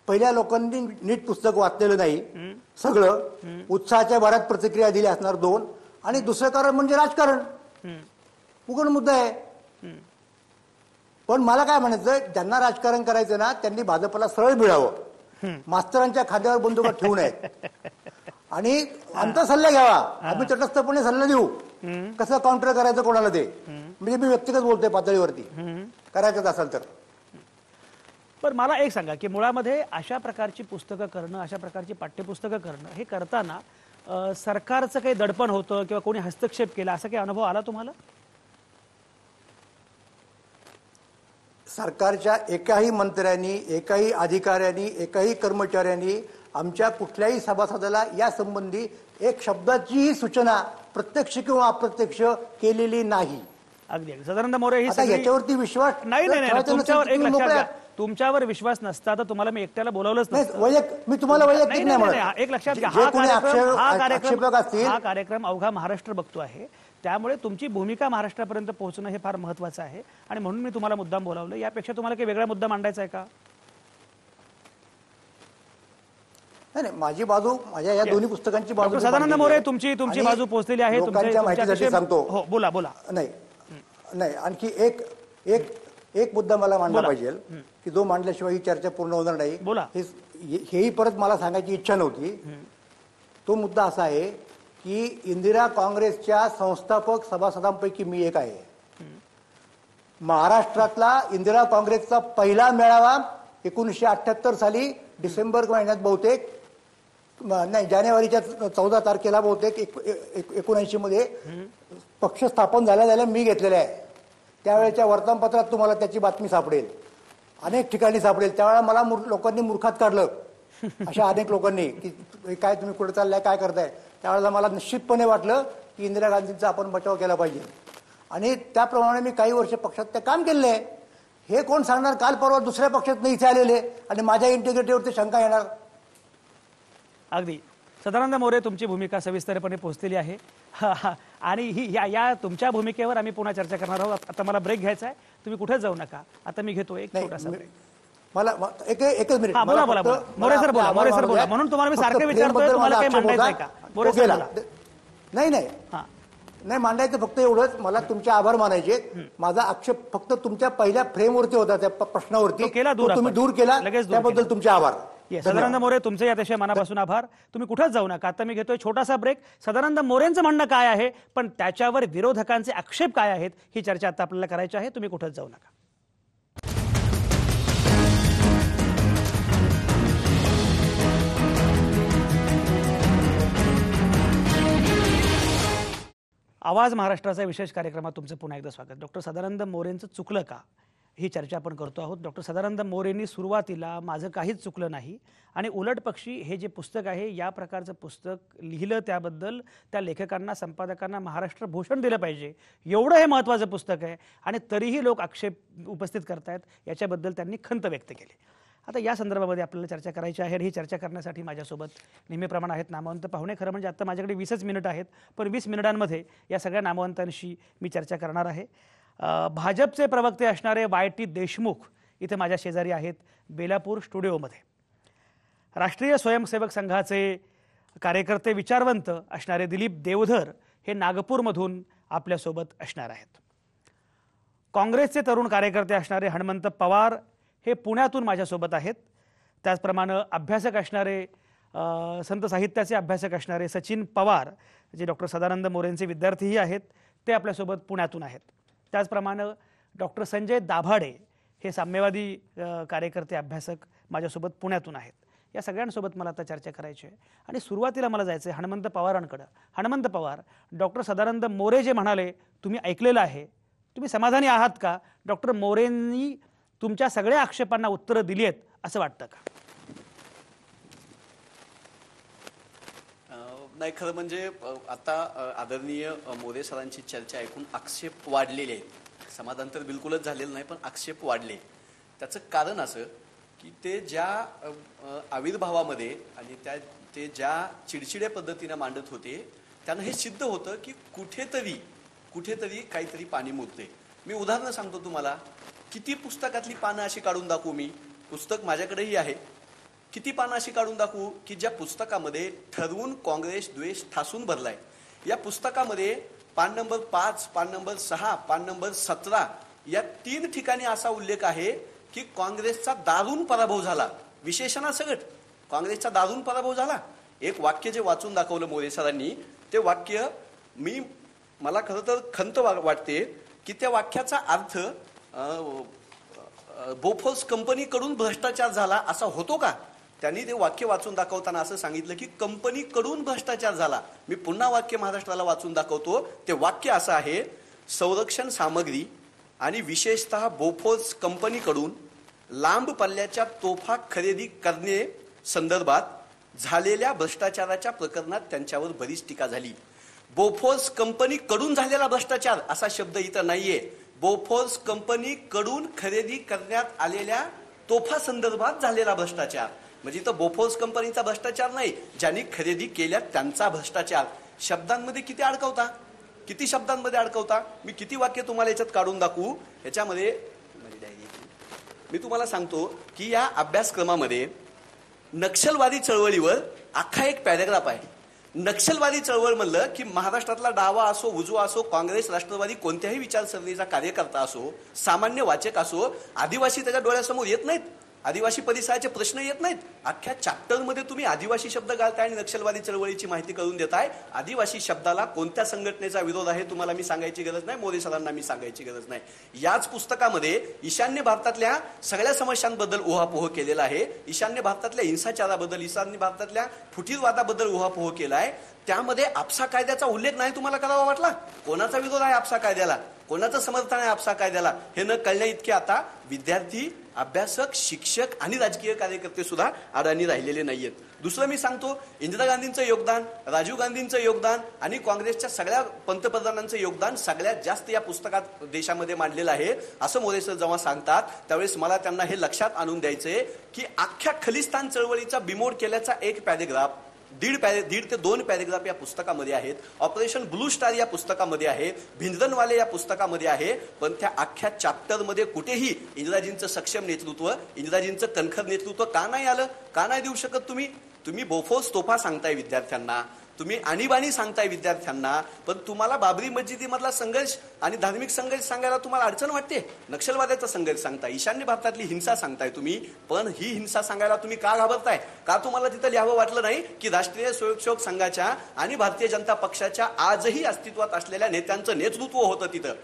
पहिल्या, लोकांनी नीट पुस्तक वाचलेलं नाही, सगळं उत्साहाच्या भरात प्रतिक्रिया दिल्या असणार, दोन. आणि दुसरं कारण म्हणजे राजकारण, उघड मुद्दा आहे. पण मला काय म्हणायचं, ज्यांना राजकारण करायचं ना त्यांनी भाजपला सरळ मिळावं, मास्तरांच्या खांद्यावर बंदुका ठेवू नयेत आणि आमचा सल्ला घ्यावा. आम्ही तटस्थपणे सल्ला देऊ कसं काउंटर करायचं कोणाला ते. म्हणजे मी व्यक्तिगत बोलतोय पातळीवरती, करायचं असेल तर. पण मला एक सांगा की मुळामध्ये अशा प्रकारची पुस्तकं करणं, अशा प्रकारची पाठ्यपुस्तकं करणं, हे करताना सरकारचं काही दडपण होतं किंवा कोणी हस्तक्षेप केला, असा काही अनुभव आला तुम्हाला? सरकारच्या एकाही मंत्र्यांनी, एकाही अधिकाऱ्यांनी, एकाही कर्मचाऱ्यांनी आमच्या कुठल्याही सभासदाला या संबंधी एक शब्दाचीही सूचना प्रत्यक्ष किंवा अप्रत्यक्ष केलेली नाही. अगदी सदानंद मोरे, याच्यावरती विश्वास नाही, तुमच्यावर एक लक्षात घ्या, तुमच्यावर विश्वास नसता तर तुम्हाला मी एकट्याला बोलावलंच नसतं. मी तुम्हाला वैयक्तिक नाही म्हणत. एक लक्षात घ्या, हा कार्यक्रम अवघा महाराष्ट्र बघतो आहे, त्यामुळे तुमची भूमिका महाराष्ट्रापर्यंत पोहोचणं हे फार महत्वाचं आहे. आणि म्हणून मी तुम्हाला मुद्दाम बोलावलं. यापेक्षा तुम्हाला काही वेगळा मुद्दा मांडायचा आहे का? नाही, माझी बाजू, माझ्या या दोन्ही पुस्तकांची बाजू. सदानंद मोरे, तुमची बाजू पोहोचलेली आहे. लोकांच्या माहितीसाठी सांगतो. हो, बोला. नाही, आणखी एक मुद्दा मला मांडला पाहिजे की जो मांडल्याशिवाय ही चर्चा पूर्ण होणार नाही. बोला. हेही परत मला सांगायची इच्छा नव्हती. तो मुद्दा असा आहे की इंदिरा काँग्रेसच्या संस्थापक सभासदांपैकी मी एक आहे. महाराष्ट्रातला इंदिरा काँग्रेसचा पहिला मेळावा 1978 साली डिसेंबर महिन्यात, बहुतेक नाही, जानेवारीच्या 14 तारखेला बहुतेक 1979 मध्ये पक्ष स्थापन झाल्या मी घेतलेला आहे. त्यावेळेच्या वर्तमानपत्रात तुम्हाला त्याची बातमी सापडेल, अनेक ठिकाणी सापडेल. त्यावेळेला मला लोकांनी मूर्खात काढलं, अशा अनेक लोकांनी, की काय तुम्ही कुठे चाललाय, काय करताय. त्यावेळेला मला निश्चितपणे वाटलं की इंदिरा गांधींचा आपण बचाव केला पाहिजे आणि त्याप्रमाणे मी काही वर्ष पक्षात ते काम केलेलं आहे. हे कोण सांगणार, काल परवा दुसऱ्या पक्षात नाही इथे आलेले आणि माझ्या इंटिग्रिटीवरती शंका येणार. अगदी सदानंद मोरे, तुमची भूमिका सविस्तरपणे पोहोचलेली आहे आणि या तुमच्या भूमिकेवर आम्ही पुन्हा चर्चा करणार आहोत. आता मला ब्रेक घ्यायचा आहे, तुम्ही कुठे जाऊ नका. आता मी घेतो एक छोटासा ब्रेक. मला एकच मिनिट. बोला मोरे सर, बोला. म्हणून तुम्हाला मी सारखं विचारतोय, तुम्हाला काही मांडायचं आहे का? मोरे सर बोला. नाही, मांडायचं फक्त एवढंच, मला तुमचे आभार मानायचे. माझा आक्षेप फक्त तुमच्या पहिल्या फ्रेमवरती होता, त्या प्रश्नावरती तुम्ही दूर केला, त्याबद्दल तुमचे आभार. सदानंद मोरे, तुमचे अतिशय मनापासून आभार. तुम्ही कुठेच जाऊ नका. आता मी घेतोय छोटासा ब्रेक. सदानंद मोरेंचं म्हणणं काय आहे, पण त्याच्यावर विरोधकांचे आक्षेप काय आहेत, ही चर्चा आता आपल्याला करायची आहे. तुम्ही कुठेच जाऊ नका. आवाज महाराष्ट्राचा विशेष कार्यक्रमात तुमचं पुन्हा एकदा स्वागत. डॉक्टर सदानंद मोरेंचं चुकलं का, ही चर्चा आपण करतो आहोत. डॉक्टर सदानंद मोरेंनी सुरुवातीला माझं काहीच चुकलं नाही आणि उलट पक्षी हे जे पुस्तक आहे, या प्रकारचं पुस्तक लिहिलं त्याबद्दल त्या लेखकांना, संपादकांना महाराष्ट्र भूषण दिलं पाहिजे, एवढं हे महत्त्वाचं पुस्तक आहे आणि तरीही लोक आक्षेप उपस्थित करतायत, याच्याबद्दल त्यांनी खंत व्यक्त केली. आता या संदर्भामध्ये आपल्याला चर्चा करायची आहे. ही चर्चा करण्यासाठी माझ्यासोबत नेहमीप्रमाणे आहेत नामवंत पाहुणे. खरं म्हणजे आता माझ्याकडे 20च मिनिटं आहेत, पण 20 मिनिटांमध्ये या सगळ्या नामवंतांशी मी चर्चा करणार आहे. भाजपचे प्रवक्ते असणारे YT देशमुख इथे माझ्या शेजारी आहेत बेलापूर स्टुडिओमध्ये. राष्ट्रीय स्वयंसेवक संघाचे कार्यकर्ते विचारवंत असणारे दिलीप देवधर हे नागपूरमधून आपल्यासोबत असणार आहेत. काँग्रेसचे तरुण कार्यकर्ते असणारे हनुमंत पवार हे पुण्यातून माझ्यासोबत आहेत. त्याचप्रमाणे अभ्यासक असणारे संत साहित्याचे अभ्यासक असणारे सचिन पवार जे डॉक्टर सदानंद मोरेंचे विद्यार्थीही आहेत, ते आपल्यासोबत पुण्यातून आहेत. त्याचप्रमाणे डॉक्टर संजय दाभाडे हे साम्यवादी कार्यकर्ते अभ्यासक माझ्यासोबत पुण्यातून आहेत. या सगळ्यांसोबत मला आता चर्चा करायची आहे आणि सुरुवातीला मला जायचं आहे हनुमंत पवारांकडं. हनुमंत पवार, डॉक्टर सदानंद मोरे जे म्हणाले तुम्ही ऐकलेलं आहे, तुम्ही समाधानी आहात का? डॉक्टर मोरेंनी तुमच्या सगळ्या आक्षेपांना उत्तरं दिली आहेत असं वाटतं का? नाही, खरं म्हणजे आता आदरणीय मोरे सरांची चर्चा ऐकून आक्षेप वाढलेले आहेत. समाधान तर बिलकुलच झालेलं नाही, पण आक्षेप वाढले. त्याचं कारण असं की ते ज्या आविर्भावामध्ये आणि ते ज्या चिडचिड्या पद्धतीने मांडत होते, त्यांना हे सिद्ध होतं की कुठेतरी काहीतरी पाणी मुरते. मी उदाहरणं सांगतो तुम्हाला. किती पुस्तकातली पानं अशी काढून दाखवू मी? पुस्तक माझ्याकडेही आहे. किती पानं अशी काढून दाखवू की ज्या पुस्तकामध्ये ठरवून काँग्रेस द्वेष ठासून भरलाय? या पुस्तकामध्ये पान नंबर 5, पान नंबर 6, पान नंबर 17 या 3 ठिकाणी असा उल्लेख आहे की काँग्रेसचा दारुण पराभव झाला. विशेषणासकट काँग्रेसचा दारुण पराभव झाला. एक वाक्य जे वाचून दाखवलं मोरे सरांनी, ते वाक्य मला खरं तर खंत वाटते की त्या वाक्याचा अर्थ बोफोर्स कंपनीकडून भ्रष्टाचार झाला असा होतो का? त्यांनी ते वाक्य वाचून दाखवताना असं सांगितलं की कंपनीकडून भ्रष्टाचार झाला. मी पुन्हा वाक्य महाराष्ट्राला वाचून दाखवतो. ते वाक्य असं आहे, संरक्षण सामग्री आणि विशेषतः बोफोर्स कंपनीकडून लांब पल्ल्याच्या तोफा खरेदी करणे संदर्भात झालेल्या भ्रष्टाचाराच्या प्रकरणात त्यांच्यावर बरीच टीका झाली. बोफोर्स कंपनीकडून झालेला भ्रष्टाचार असा शब्द इथं नाहीये. बोफोर्स कंपनीकडून खरेदी करण्यात आलेल्या तोफा संदर्भात झालेला भ्रष्टाचार. म्हणजे इथं बोफोर्स कंपनीचा भ्रष्टाचार नाही, ज्यांनी खरेदी केल्या त्यांचा भ्रष्टाचार. शब्दांमध्ये किती शब्दांमध्ये अडकवता? मी किती वाक्य तुम्हाला याच्यात काढून दाखवू? ह्याच्यामध्ये मी तुम्हाला सांगतो की या अभ्यासक्रमामध्ये नक्षलवादी चळवळीवर अख्खा एक पॅरेग्राफ आहे. नक्षलवादी चळवळ म्हणलं की महाराष्ट्रातला डावा असो, उजवा असो, काँग्रेस, राष्ट्रवादी, कोणत्याही विचारसरणीचा कार्यकर्ता असो, सामान्य वाचक असो, आदिवासी त्याच्या डोळ्यासमोर येत नाहीत. आदिवासी परिसराचे प्रश्न येत नाहीत. अख्ख्या चॅप्टरमध्ये तुम्ही आदिवासी शब्द घालताय आणि नक्षलवादी चळवळीची माहिती करून देताय. आदिवासी शब्दाला कोणत्या संघटनेचा विरोध आहे तुम्हाला मी सांगायची गरज नाही, मोरे सरांना मी सांगायची गरज नाही. याच पुस्तकामध्ये ईशान्य भारतातल्या सगळ्या समस्यांबद्दल उहापोह केलेला आहे. ईशान्य भारतातल्या हिंसाचाराबद्दल, ईशान्य भारतातल्या फुटीरवादाबद्दल उहापोह केलाय. त्यामध्ये आपसा कायद्याचा उल्लेख नाही तुम्हाला करावा वाटला? कोणाचा विरोध आहे आपसा कायद्याला? कोणाचं समर्थन आहे आपसा कायद्याला? हे न कळण्या इतके आता विद्यार्थी, अभ्यासक, शिक्षक आणि राजकीय कार्यकर्ते सुद्धा अडाणी राहिलेले नाहीयेत. दुसरं मी सांगतो, इंदिरा गांधींचं योगदान, राजीव गांधींचं योगदान आणि काँग्रेसच्या सगळ्या पंतप्रधानांचं योगदान सगळ्यात जास्त या पुस्तकात देशामध्ये मांडलेलं आहे. असं मोरे सर जेव्हा सांगतात त्यावेळेस मला त्यांना हे लक्षात आणून द्यायचंय की अख्ख्या खलिस्तान चळवळीचा बिमोड केल्याचा एक पॅरेग्राफ, दीड ते 2 पॅरेग्राफ या पुस्तकामध्ये आहेत. ऑपरेशन ब्लू स्टार या पुस्तकामध्ये आहे. भिंद्रनवाले या पुस्तकामध्ये आहे. पण त्या अख्ख्या चॅप्टरमध्ये कुठेही इंदिराजींचं सक्षम नेतृत्व, इंदिराजींचं कणखर नेतृत्व का नाही आलं? का नाही देऊ शकत तुम्ही बोफोर्स तोफा सांगताय विद्यार्थ्यांना, तुम्ही आणीबाणी सांगताय विद्यार्थ्यांना, पण तुम्हाला बाबरी मस्जिदीमधला संघर्ष आणि धार्मिक संघर्ष सांगायला तुम्हाला अडचण वाटते. नक्षलवाद्याचा संघर्ष सांगताय, ईशान्य भारतातली हिंसा सांगताय तुम्ही, पण ही हिंसा सांगायला तुम्ही का घाबरताय? का तुम्हाला तिथं लिहावं वाटलं नाही की राष्ट्रीय स्वयंसेवक संघाच्या आणि भारतीय जनता पक्षाच्या आजही अस्तित्वात असलेल्या नेत्यांचं नेतृत्व होतं तिथं?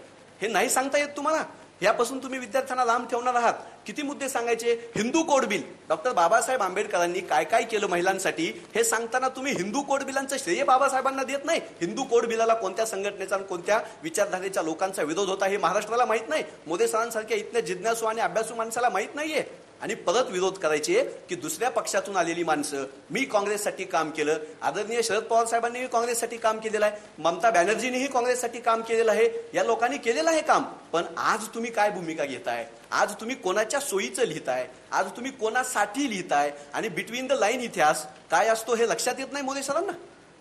हे नाही सांगता येत तुम्हाला? यापासून तुम्ही विद्यार्थ्यांना लांब ठेवणार आहात. किती मुद्दे सांगायचे. Hindu code bill, doctor Babasaheb आंबेडकरांनी काय काय केलं महिलांसाठी हे सांगताना तुम्ही हिंदू कोड बिलांचं श्रेय बाबासाहेबांना देत नाही. हिंदू कोड बिलाला कोणत्या संघटनेचा आणि कोणत्या विचारधारेच्या लोकांचा विरोध होता हे महाराष्ट्राला माहित नाही. मोदी सरांसारख्या इथल्या जिज्ञासू आणि अभ्यासू माणसाला माहित नाहीये. आणि परत विरोध करायचे की दुसऱ्या पक्षातून आलेली माणसं, मी काँग्रेससाठी काम केलं, आदरणीय शरद पवार साहेबांनीही काँग्रेससाठी काम केलेलं आहे, ममता बॅनर्जींनीही काँग्रेससाठी काम केलेलं आहे, या लोकांनी केलेलं आहे काम. पण आज तुम्ही काय भूमिका घेताय, आज तुम्ही कोणाच्या सोयीचं लिहिताय, आज तुम्ही कोणासाठी लिहिताय, आणि बिटवीन द लाईन इतिहास काय असतो हे लक्षात येत नाही मोदी सरांना.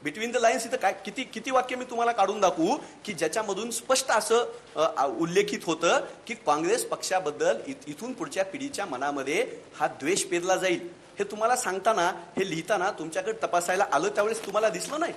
बिटवीन द लाईन्स इथं काय किती वाक्य मी तुम्हाला काढून दाखवू की ज्याच्यामधून स्पष्ट असं उल्लेखित होतं की काँग्रेस पक्षाबद्दल इथून पुढच्या पिढीच्या मनामध्ये हा द्वेष पेरला जाईल. हे तुम्हाला सांगताना, हे लिहिताना तुमच्याकडे तपासायला आलं त्यावेळेस तुम्हाला दिसलं नाही.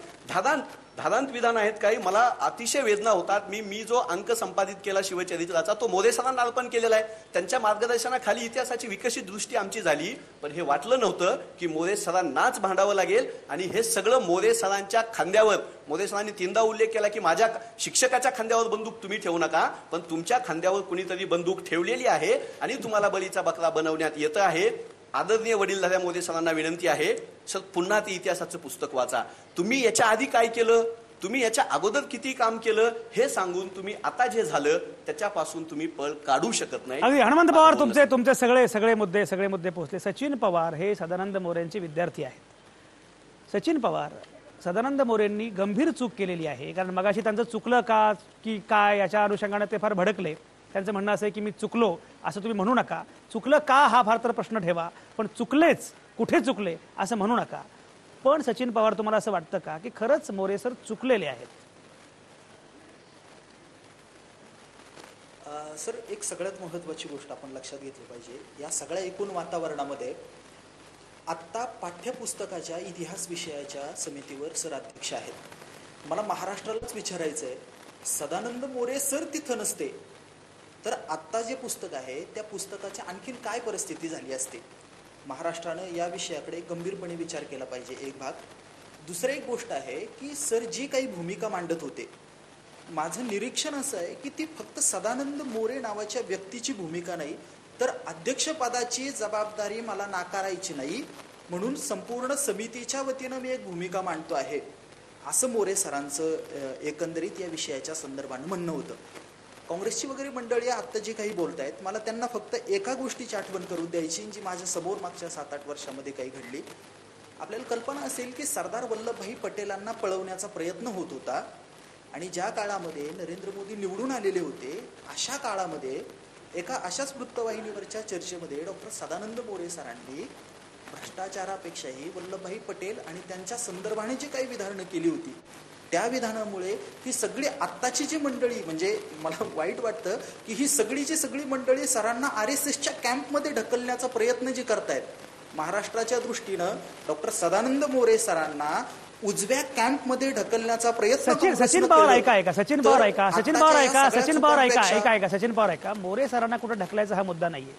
धादांत विधान आहेत काही. मला अतिशय वेदना होतात. मी जो अंक संपादित केला शिवचरित्राचा तो मोरे सरांना अर्पण केलेला आहे. त्यांच्या मार्गदर्शनाखाली इतिहासाची विकसित दृष्टी आमची झाली. पण हे वाटलं नव्हतं की मोरे सरांनाच भांडावं लागेल आणि हे सगळं मोरे सरांच्या खांद्यावर. मोरे सरांनी 3दा उल्लेख केला की माझ्या शिक्षकाच्या खांद्यावर बंदूक तुम्ही ठेवू नका, पण तुमच्या खांद्यावर कुणीतरी बंदूक ठेवलेली आहे आणि तुम्हाला बळीचा बकरा बनवण्यात येतं आहे. आदरणीय वडीलधाऱ्या मोदी सरांना विनंती आहे, सर पुन्हा ते इतिहासाचं पुस्तक वाचा. तुम्ही याच्या आधी काय केलं, तुम्ही याच्या अगोदर किती काम केलं हे सांगून तुम्ही आता जे झालं त्याच्यापासून तुम्ही पळ काढू शकत नाही. अगदी हनुमंत पवार तुमचे सगळे मुद्दे पोहोचले. सचिन पवार हे सदानंद मोरेंचे विद्यार्थी आहेत. सचिन पवार, सदानंद मोरेंनी गंभीर चूक केलेली आहे. कारण मगाशी त्यांचं चुकलं का की काय याच्या अनुषंगाने ते फार भडकले. त्यांचं म्हणणं असं आहे की मी चुकलो असं तुम्ही म्हणू नका. चुकलं का हा फार तर प्रश्न ठेवा, पण चुकलेच, कुठे चुकले असं म्हणू नका. पण सचिन पवार, तुम्हाला असं वाटतं का की खरंच मोरे सर चुकलेले आहेत? सर, एक सगळ्यात महत्त्वाची गोष्ट आपण लक्षात घेतली पाहिजे. या सगळ्या एकूण वातावरणामध्ये आत्ता पाठ्यपुस्तकाच्या इतिहास विषयाच्या समितीवर सर अध्यक्ष आहेत. मला महाराष्ट्रालाच विचारायचं आहे, सदानंद मोरे सर तिथं नसते तर आत्ता जे पुस्तक आहे त्या पुस्तकाची आणखीन काय परिस्थिती झाली असते. महाराष्ट्रानं या विषयाकडे गंभीरपणे विचार केला पाहिजे, एक भाग. दुसरं एक गोष्ट आहे की सर जी काही भूमिका मांडत होते, माझं निरीक्षण असं आहे की ती फक्त सदानंद मोरे नावाच्या व्यक्तीची भूमिका नाही, तर अध्यक्षपदाची जबाबदारी मला नाकारायची नाही म्हणून संपूर्ण समितीच्या वतीनं मी एक भूमिका मांडतो आहे, असं मोरे सरांचं एकंदरीत या विषयाच्या संदर्भानं म्हणणं होतं. काँग्रेसची वगैरे मंडळी आत्ता जे काही बोलत आहेत, मला त्यांना फक्त एका गोष्टीची आठवण करून द्यायची जी माझ्या समोर मागच्या 7-8 वर्षामध्ये काही घडली. आपल्याला कल्पना असेल की सरदार वल्लभभाई पटेलांना पळवण्याचा प्रयत्न होत होता आणि ज्या काळामध्ये नरेंद्र मोदी निवडून आलेले होते, अशा काळामध्ये एका अशाच वृत्तवाहिनीवरच्या चर्चेमध्ये डॉक्टर सदानंद मोरे सरांनी भ्रष्टाचारापेक्षाही वल्लभभाई पटेल आणि त्यांच्या संदर्भाने जी काही विधानं केली होती, त्या विधानामुळे ही सगळी आत्ताची जी मंडळी, म्हणजे मला वाईट वाटतं की ही सगळी मंडळी सरांना RSSच्या कॅम्पमध्ये ढकलण्याचा प्रयत्न जे करतायत, महाराष्ट्राच्या दृष्टीनं डॉक्टर सदानंद मोरे सरांना उजव्या कॅम्पमध्ये ढकलण्याचा प्रयत्न. सचिन पवार ऐका, मोरे सरांना कुठे ढकलायचा हा मुद्दा नाहीये.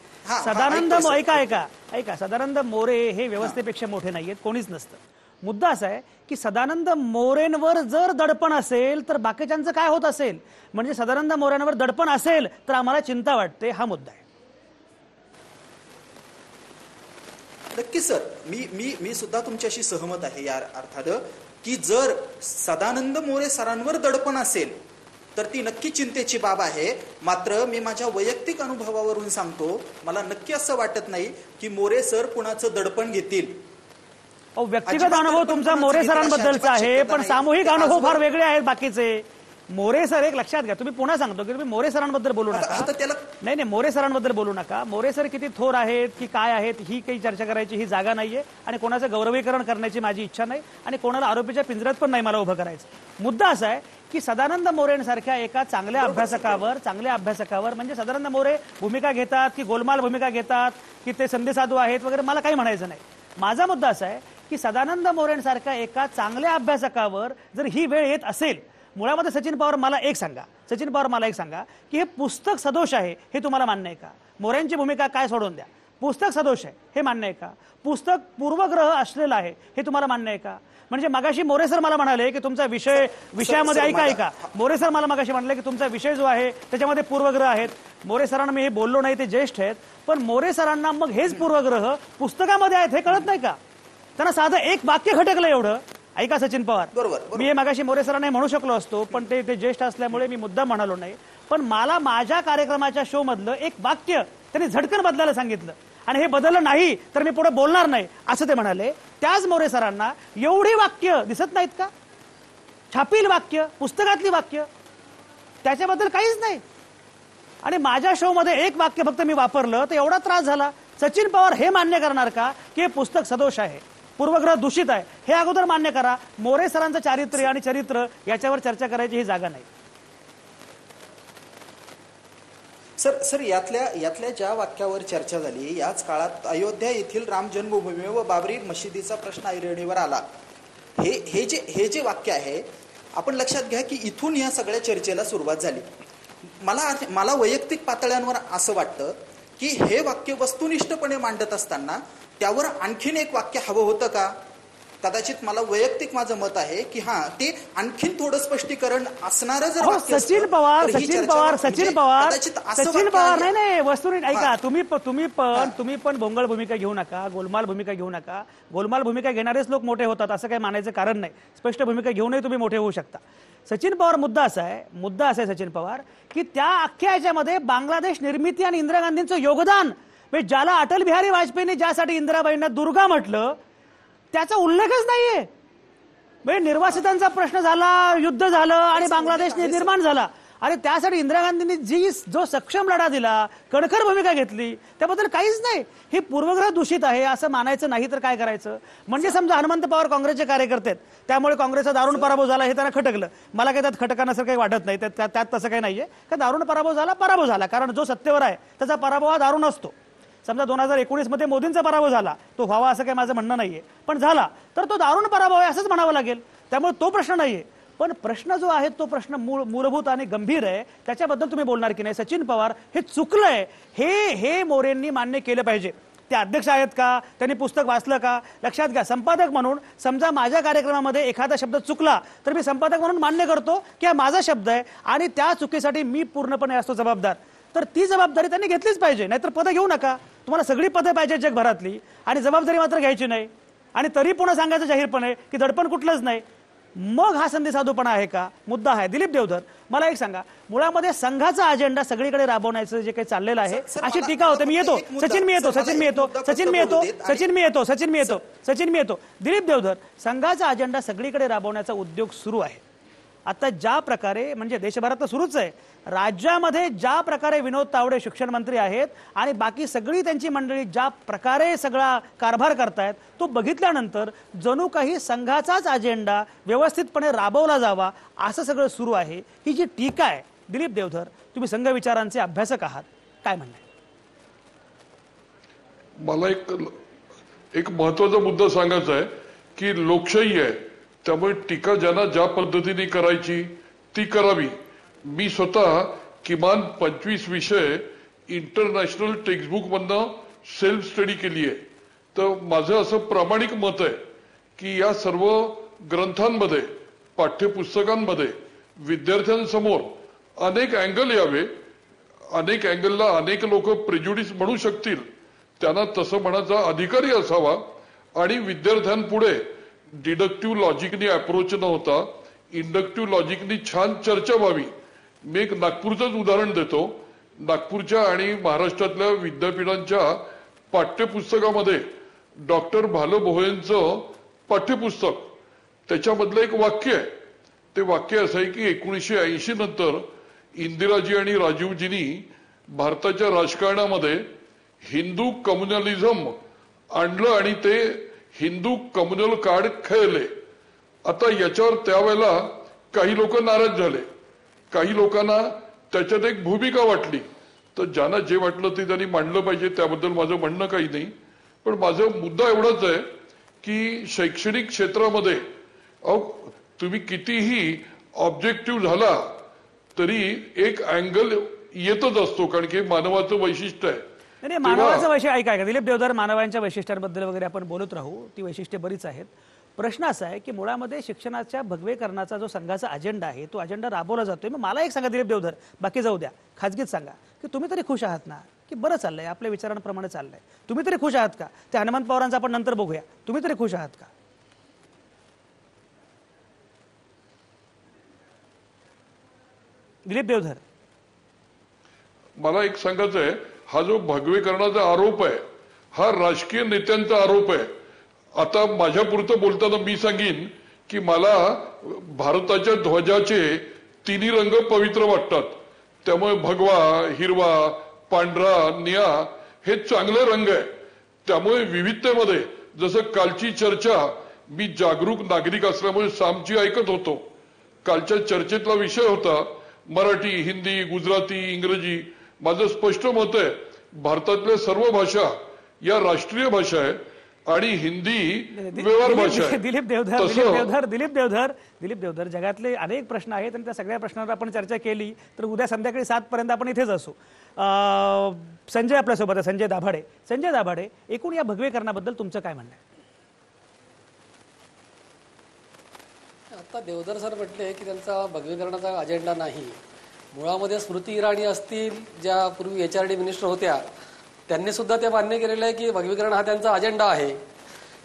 सदानंद मोरे हे व्यवस्थेपेक्षा मोठे नाहीयेत, कोणीच नसतं. मुद्दा असा आहे की सदानंद मोरेंवर जर दडपण असेल तर बाकीच्यांचं काय होत असेल, म्हणजे सदानंद मोरेंवर दडपण असेल तर आम्हाला चिंता वाटते, हा मुद्दा आहे. नक्की सर, मी सुद्धा तुमच्याशी सहमत आहे या अर्थानं की जर सदानंद मोरे सरांवर दडपण असेल तर ती नक्की चिंतेची बाब आहे. मात्र मी माझ्या वैयक्तिक अनुभवावरून सांगतो, मला नक्की असं वाटत नाही की मोरे सर कुणाचं दडपण घेतील. व्यक्तिगत अनुभव तुमचा मोरे सरांबद्दलचा आहे, पण सामूहिक अनुभव फार वेगळे आहेत बाकीचे. मोरे सर, एक लक्षात घ्या, तुम्ही पुन्हा सांगतो की तुम्ही मोरे सरांबद्दल बोलू नका. नाही, मोरे सरांबद्दल बोलू नका. मोरे सर किती थोर आहेत की काय आहेत ही काही चर्चा करायची ही जागा नाहीये आणि कोणाचं गौरवीकरण करण्याची माझी इच्छा नाही आणि कोणाला आरोपीच्या पिंजऱ्यात पण नाही मला उभं करायचं. मुद्दा असा आहे की सदानंद मोरेंसारख्या एका चांगल्या अभ्यासकावर म्हणजे सदानंद मोरे भूमिका घेतात की गोलमाल भूमिका घेतात की ते संदेसाधू आहेत वगैरे, मला काही म्हणायचं नाही. माझा मुद्दा असा आहे की सदानंद मोरेंसारख्या एका चांगल्या अभ्यासकावर जर ही वेळ येत असेल, मुळामध्ये सचिन पवार मला एक सांगा की हे पुस्तक सदोष आहे हे तुम्हाला मान्य आहे का? मोरेंची भूमिका काय सोडून द्या, पुस्तक सदोष आहे हे मान्य आहे का? पुस्तक पूर्वग्रह असलेलं आहे हे तुम्हाला मान्य आहे का? म्हणजे मगाशी मोरे सर मला म्हणाले की तुमचा विषयामध्ये ऐका मोरे सर मला मगाशी म्हणाले की तुमचा विषय जो आहे त्याच्यामध्ये पूर्वग्रह आहेत. मोरे सरांना मी हे बोललो नाही, ते ज्येष्ठ आहेत, पण मोरे सरांना मग हेच पूर्वग्रह पुस्तकामध्ये आहेत हे कळत नाही का? त्यांना साधं एक वाक्य खटकलं एवढं. ऐका सचिन पवार, बरोबर. मी हे मागाशी मोरे सरांना म्हणू शकलो असतो, पण ते ज्येष्ठ असल्यामुळे मी मुद्दा म्हणालो नाही. पण मला माझ्या कार्यक्रमाच्या शो मधलं एक वाक्य त्यांनी झटकन बदलायला सांगितलं आणि हे बदललं नाही तर मी पुढे बोलणार नाही असं ते म्हणाले. त्याच मोरे सरांना एवढी वाक्य दिसत नाहीत का? छापील वाक्य, पुस्तकातली वाक्य, त्याच्याबद्दल काहीच नाही. आणि माझ्या शो मध्ये एक वाक्य फक्त मी वापरलं तर एवढा त्रास झाला. सचिन पवार हे मान्य करणार का की हे पुस्तक सदोष आहे, पूर्वग्रह दूषित आहे? हे अगोदर मान्य करा. मोरे सरांचं चारित्र्य आणि चरित्र याच्यावर चर्चा करायची ही जागा नाही. सर यातल्या ज्या वाक्यावर चर्चा झाली, याच काळात अयोध्या येथील राम जन्मभूमी व बाबरी मशिदीचा प्रश्न ऐरणीवर आला. हे जे वाक्य आहे, आपण लक्षात घ्या की इथून या सगळ्या चर्चेला सुरुवात झाली. मला वैयक्तिक पातळ्यांवर असं वाटतं की हे वाक्य वस्तुनिष्ठपणे मांडत असताना त्यावर आणखीन एक वाक्य हवं होतं का? कदाचित मला वैयक्तिक माझं मत आहे की ते आणखीन थोडं स्पष्टीकरण असणारं जर वाक्य असतं, सचिन पवार तर ही चर्चा सचिन पवार नाही वस्तुनिष्ठ ऐका. तुम्ही पण भोंगळ भूमिका घेऊ नका, गोलमाल भूमिका घेऊ नका. गोलमाल भूमिका घेणारेच लोक मोठे होतात असं काही मानायचं कारण नाही. स्पष्ट भूमिका घेऊनही तुम्ही मोठे होऊ शकता. सचिन पवार मुद्दा असा आहे सचिन पवार, की त्या अख्ख्या याच्यामध्ये बांगलादेश निर्मिती आणि इंदिरा गांधींचं योगदान, म्हणजे ज्याला अटल बिहारी वाजपेयींनी ज्यासाठी इंदिराबाईंना दुर्गा म्हटलं त्याचा उल्लेखच नाहीये. म्हणजे निर्वासितांचा प्रश्न झाला, युद्ध झालं आणि बांगलादेश निर्माण झाला. अरे त्यासाठी इंदिरा गांधींनी जो सक्षम लढा दिला, कणखर भूमिका घेतली, त्याबद्दल काहीच नाही. ही पूर्वग्रह दूषित आहे असं मानायचं नाही तर काय करायचं? म्हणजे समजा हनुमंत पवार काँग्रेसचे कार्यकर्ते आहेत, त्यामुळे काँग्रेसचा दारुण पराभव झाला हे त्यांना खटकलं. मला काही त्यात खटकानंसर काही वाटत नाही. त्यात तसं काही नाहीये का दारुण पराभव झाला. कारण जो सत्तेवर आहे त्याचा पराभव हा दारुण असतो. समजा 2019 मध्ये मोदींचा पराभव झाला, तो व्हावा असं काही माझं म्हणणं नाहीये, पण झाला तर तो दारुण पराभव आहे असंच म्हणावं लागेल. त्यामुळे तो प्रश्न नाहीये. पण प्रश्न जो आहे तो प्रश्न मूलभूत आणि गंभीर आहे. त्याच्याबद्दल तुम्ही बोलणार की नाही? सचिन पवार हे चुकलंय, हे मोरेंनी मान्य केलं पाहिजे. ते अध्यक्ष आहेत का? त्यांनी पुस्तक वाचलं का? लक्षात घ्या, संपादक म्हणून समजा माझ्या कार्यक्रमामध्ये एखादा शब्द चुकला तर मी संपादक म्हणून मान्य करतो की हा माझा शब्द आहे आणि त्या चुकीसाठी मी पूर्णपणे असतो जबाबदार. तर ती जबाबदारी त्यांनी घेतलीच पाहिजे. नाहीतर पदं घेऊ नका. तुम्हाला सगळी पदं पाहिजे जगभरातली आणि जबाबदारी मात्र घ्यायची नाही. आणि तरी पुन्हा सांगायचं जाहीरपणे की दडपण कुठलंच नाही. मग हा संधी साधूपणा आहे का? मुद्दा आहे. दिलीप देवधर, मला एक सांगा, मुळामध्ये संघाचा अजेंडा सगळीकडे राबवण्याचं जे काही चाललेलं आहे अशी टीका होते. मी येतो. दिलीप देवधर, संघाचा अजेंडा सगळीकडे राबवण्याचा उद्योग सुरू आहे. आता ज्या प्रकारे, म्हणजे देशभरात तर सुरूच आहे, राज्यामध्ये ज्या प्रकारे विनोद तावडे शिक्षण मंत्री आहेत आणि बाकी सगळी त्यांची मंडळी ज्या प्रकारे सगळा कारभार करतायत तो बघितल्यानंतर जणू काही संघाचाच अजेंडा व्यवस्थितपणे राबवला जावा असं सगळं सुरू आहे. ही जी टीका आहे, दिलीप देवधर, तुम्ही संघ विचारांचे अभ्यासक आहात, काय म्हणणं आहे? मला एक महत्वाचा मुद्दा सांगायचा आहे की लोकशाही आहे, त्यामुळे टीका ज्यांना ज्या पद्धतीने करायची ती करावी. मी स्वतः किमान 25 विषय इंटरनॅशनल टेक्स्टबुक मधनं सेल्फ स्टडी केली आहे. तर माझं असं प्रामाणिक मत आहे की या सर्व ग्रंथांमध्ये, पाठ्यपुस्तकांमध्ये विद्यार्थ्यांसमोर अनेक अँगल यावे. अनेक अँगलला अनेक लोक प्रेज्युडिस म्हणू शकतील, त्यांना तसं म्हणायचा अधिकारी असावा. आणि विद्यार्थ्यांपुढे डिडक्टिव्ह लॉजिकनी अप्रोच न होता इंडक्टिव्ह लॉजिकनी छान चर्चा व्हावी. मी एक नागपूरचंच उदाहरण देतो. नागपूरच्या आणि महाराष्ट्रातल्या विद्यापीठांच्या पाठ्यपुस्तकामध्ये डॉक्टर भालू भोयेंचं पाठ्यपुस्तक, त्याच्यामधलं एक वाक्य आहे. ते वाक्य असं आहे की 1980 नंतर इंदिराजी आणि राजीवजींनी भारताच्या राजकारणामध्ये हिंदू कम्युनलिझम आणलं आणि ते हिंदू कम्युनल कार्ड खेळले. आता याच्यावर त्यावेळेला काही लोक नाराज झाले, काही लोकांना त्याच्यात एक भूमिका वाटली. तर ज्यांना जे वाटलं ते त्यांनी मांडलं पाहिजे, त्याबद्दल माझं म्हणणं काही नाही. पण माझा मुद्दा एवढाच आहे की शैक्षणिक क्षेत्रामध्ये तुम्ही कितीही ऑब्जेक्टिव्ह झाला तरी एक अँगल येतच असतो, कारण की मानवाचं वैशिष्ट्य आहे. नाही, मानवाचं वैशिष्ट्य ऐका दिलीप देवधर, मानवांच्या वैशिष्ट्यांबद्दल वगैरे आपण बोलत राहू, ती वैशिष्ट्ये बरीच आहेत. प्रश्न असा आहे की मुळामध्ये शिक्षणाच्या भगवेकरणाचा जो संघाचा अजेंडा आहे तो अजेंडा राबवला जातोय. मग मला एक सांगा दिलीप देवधर, बाकी जाऊ द्या, खाजगीत सांगा की तुम्ही तरी खुश आहात ना, की बरं चाललंय, आपल्या विचारांप्रमाणे चाललंय, तुम्ही तरी खुश आहात का? ते हनुमंत पवारांचं आपण नंतर बघूया. तुम्ही तरी खुश आहात का? दिलीप देवधर, मला एक सांगायचं आहे, हा जो भगवीकरणाचा आरोप आहे हा राजकीय नेत्यांचा आरोप आहे. आता माझ्यापुरतं बोलताना मी सांगेन की मला भारताच्या ध्वजाचे तिन्ही रंग पवित्र वाटतात. त्यामुळे भगवा, हिरवा, पांढरा, निळा हे चांगले रंग आहे. त्यामुळे विविधतेमध्ये, जसं कालची चर्चा, मी जागरूक नागरिक असल्यामुळे सामची ऐकत होतो. कालच्या चर्चेतला विषय होता मराठी, हिंदी, गुजराती, इंग्रजी. माझं स्पष्ट मत आहे, भारतातल्या सर्व भाषा या राष्ट्रीय भाषा आहे आणि हिंदी व्यवहार भाषा आहे. दिलीप देवधर, जगातले अनेक प्रश्न आहेत आणि त्या सगळ्या प्रश्नांवर आपण चर्चा केली तर उद्या संध्याकाळी 7 पर्यंत आपण इथेच असू. संजय आपल्यासोबत आहे, संजय दाभाडे. संजय दाभाडे, एकूण या भगवेकरणाबद्दल तुमचं काय म्हणणं आहे? आता देवधर सर म्हटले की त्यांचा भगवीकरणाचा अजेंडा नाही. मुळामध्ये स्मृती इराणी असतील, ज्या पूर्वी HRD मिनिस्टर होत्या, त्यांनी सुद्धा ते मान्य केलेलं आहे की भगवीकरण हा त्यांचा अजेंडा आहे.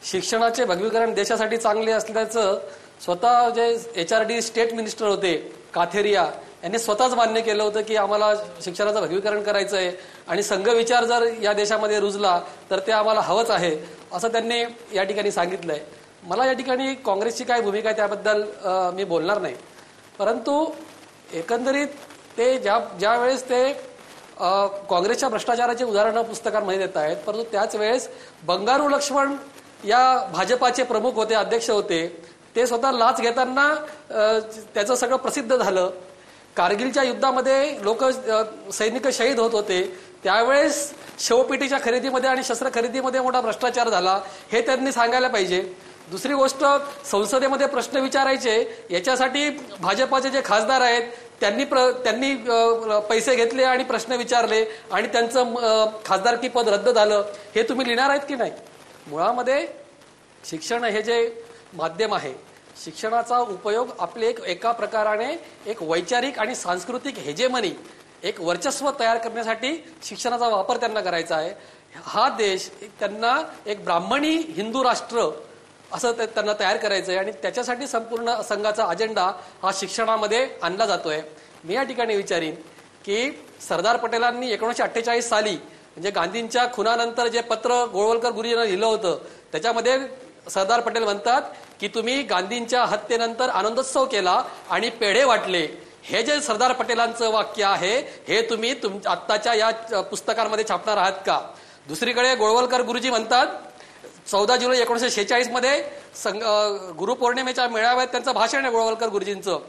शिक्षणाचे भगवीकरण देशासाठी चांगले असल्याचं स्वतः जे HRD स्टेट मिनिस्टर होते काथेरिया यांनी स्वतःच मान्य केलं होतं की आम्हाला शिक्षणाचं भगवीकरण करायचं आहे आणि संघ विचार जर या देशामध्ये रुजला तर ते आम्हाला हवंच आहे, असं त्यांनी या ठिकाणी सांगितलंय. मला या ठिकाणी काँग्रेसची काय भूमिका आहे त्याबद्दल मी बोलणार नाही, परंतु एकंदरीत ते ज्या वेळेस ते काँग्रेसच्या भ्रष्टाचाराची उदाहरणं पुस्तकांमध्ये देत आहेत, परंतु त्याच वेळेस बंगारू लक्ष्मण या भाजपाचे प्रमुख होते, अध्यक्ष होते, ते स्वतः लाच घेताना त्याचं सगळं प्रसिद्ध झालं. कारगिलच्या युद्धामध्ये सैनिक शहीद होत होते, त्यावेळेस शवपेटीच्या खरेदीमध्ये आणि शस्त्र खरेदीमध्ये मोठा भ्रष्टाचार झाला, हे त्यांनी सांगायला पाहिजे. दुसरी गोष्ट, संसदेमध्ये प्रश्न विचारायचे याच्यासाठी भाजपाचे जे खासदार आहेत त्यांनी पैसे घेतले आणि प्रश्न विचारले आणि त्यांचं खासदारकी पद रद्द झालं, हे तुम्ही लिहिणार आहेत की नाही? मुळामध्ये शिक्षण हे जे माध्यम आहे, शिक्षणाचा उपयोग आपले एका प्रकाराने एक वैचारिक आणि सांस्कृतिक हेजेमनी, एक वर्चस्व तयार करण्यासाठी शिक्षणाचा वापर त्यांना करायचा आहे. हा देश त्यांना एक ब्राह्मणी हिंदू राष्ट्र असं त्यांना तयार करायचं आहे आणि त्याच्यासाठी संपूर्ण संघाचा अजेंडा हा शिक्षणामध्ये आणला जातोय. मी या ठिकाणी विचारीन की सरदार पटेलांनी 1948 साली म्हणजे गांधींच्या खुनानंतर जे पत्र गोळवलकर गुरुजींना लिहिलं होतं, त्याच्यामध्ये सरदार पटेल म्हणतात की तुम्ही गांधींच्या हत्येनंतर आनंदोत्सव केला आणि पेढे वाटले. हे जे सरदार पटेलांचं वाक्य आहे, हे तुम्ही आत्ताच्या या पुस्तकांमध्ये छापणार आहात का? दुसरीकडे गोळवलकर गुरुजी म्हणतात 14 जुलै 1946 मध्ये गुरुपौर्णिमेच्या मेळाव्यात त्यांचं भाषण आहे गोळवलकर गुरुजींचं.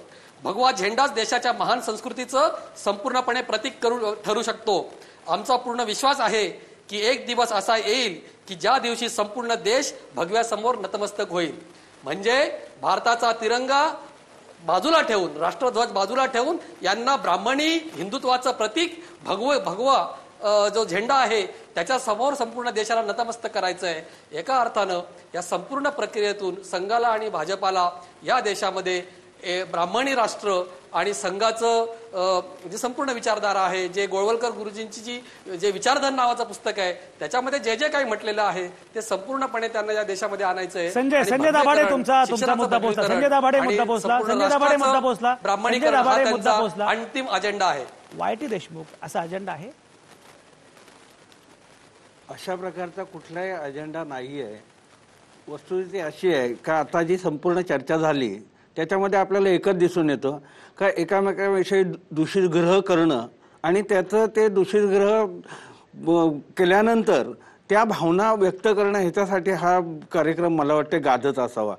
भगवा झेंडाच देशाच्या महान संस्कृतीचं संपूर्णपणे प्रतीक ठरू शकतो. आमचा पूर्ण विश्वास आहे की एक दिवस असा येईल की ज्या दिवशी संपूर्ण देश भगव्यासमोर नतमस्तक होईल. म्हणजे भारताचा तिरंगा बाजूला ठेवून, राष्ट्रध्वज बाजूला ठेवून यांना ब्राह्मणी हिंदुत्वाचं प्रतीक भगवा जो झेंडा आहे त्याच्या समोर संपूर्ण देशाला नतमस्तक करायचं आहे. एका अर्थानं या संपूर्ण प्रक्रियेतून संघाला आणि भाजपाला या देशामध्ये ब्राह्मणी राष्ट्र आणि संघाचं जे संपूर्ण विचारधारा आहे, जे गोळवलकर गुरुजींची जे विचारधन नावाचं पुस्तक आहे त्याच्यामध्ये जे जे काही म्हटलेलं आहे ते संपूर्णपणे त्यांना या देशामध्ये आणायचं आहे. संजय दाभाडे तुमचा मुद्दा पोहोचला. संजय दाभाडे मुद्दा पोहोचला. ब्राह्मणीकरण हा त्यांचा अंतिम अजेंडा आहे. YT देशमुख, असा अजेंडा आहे? अशा प्रकारचा कुठलाही अजेंडा नाही आहे. वस्तुस्थिती अशी आहे का आता जी संपूर्ण चर्चा झाली त्याच्यामध्ये आपल्याला एकच दिसून येतं का एकामेकाविषयी दूषित ग्रह करणं आणि त्याचं ते दूषित ग्रह केल्यानंतर त्या भावना व्यक्त करणं, ह्याच्यासाठी हा कार्यक्रम मला वाटते गाजत असावा.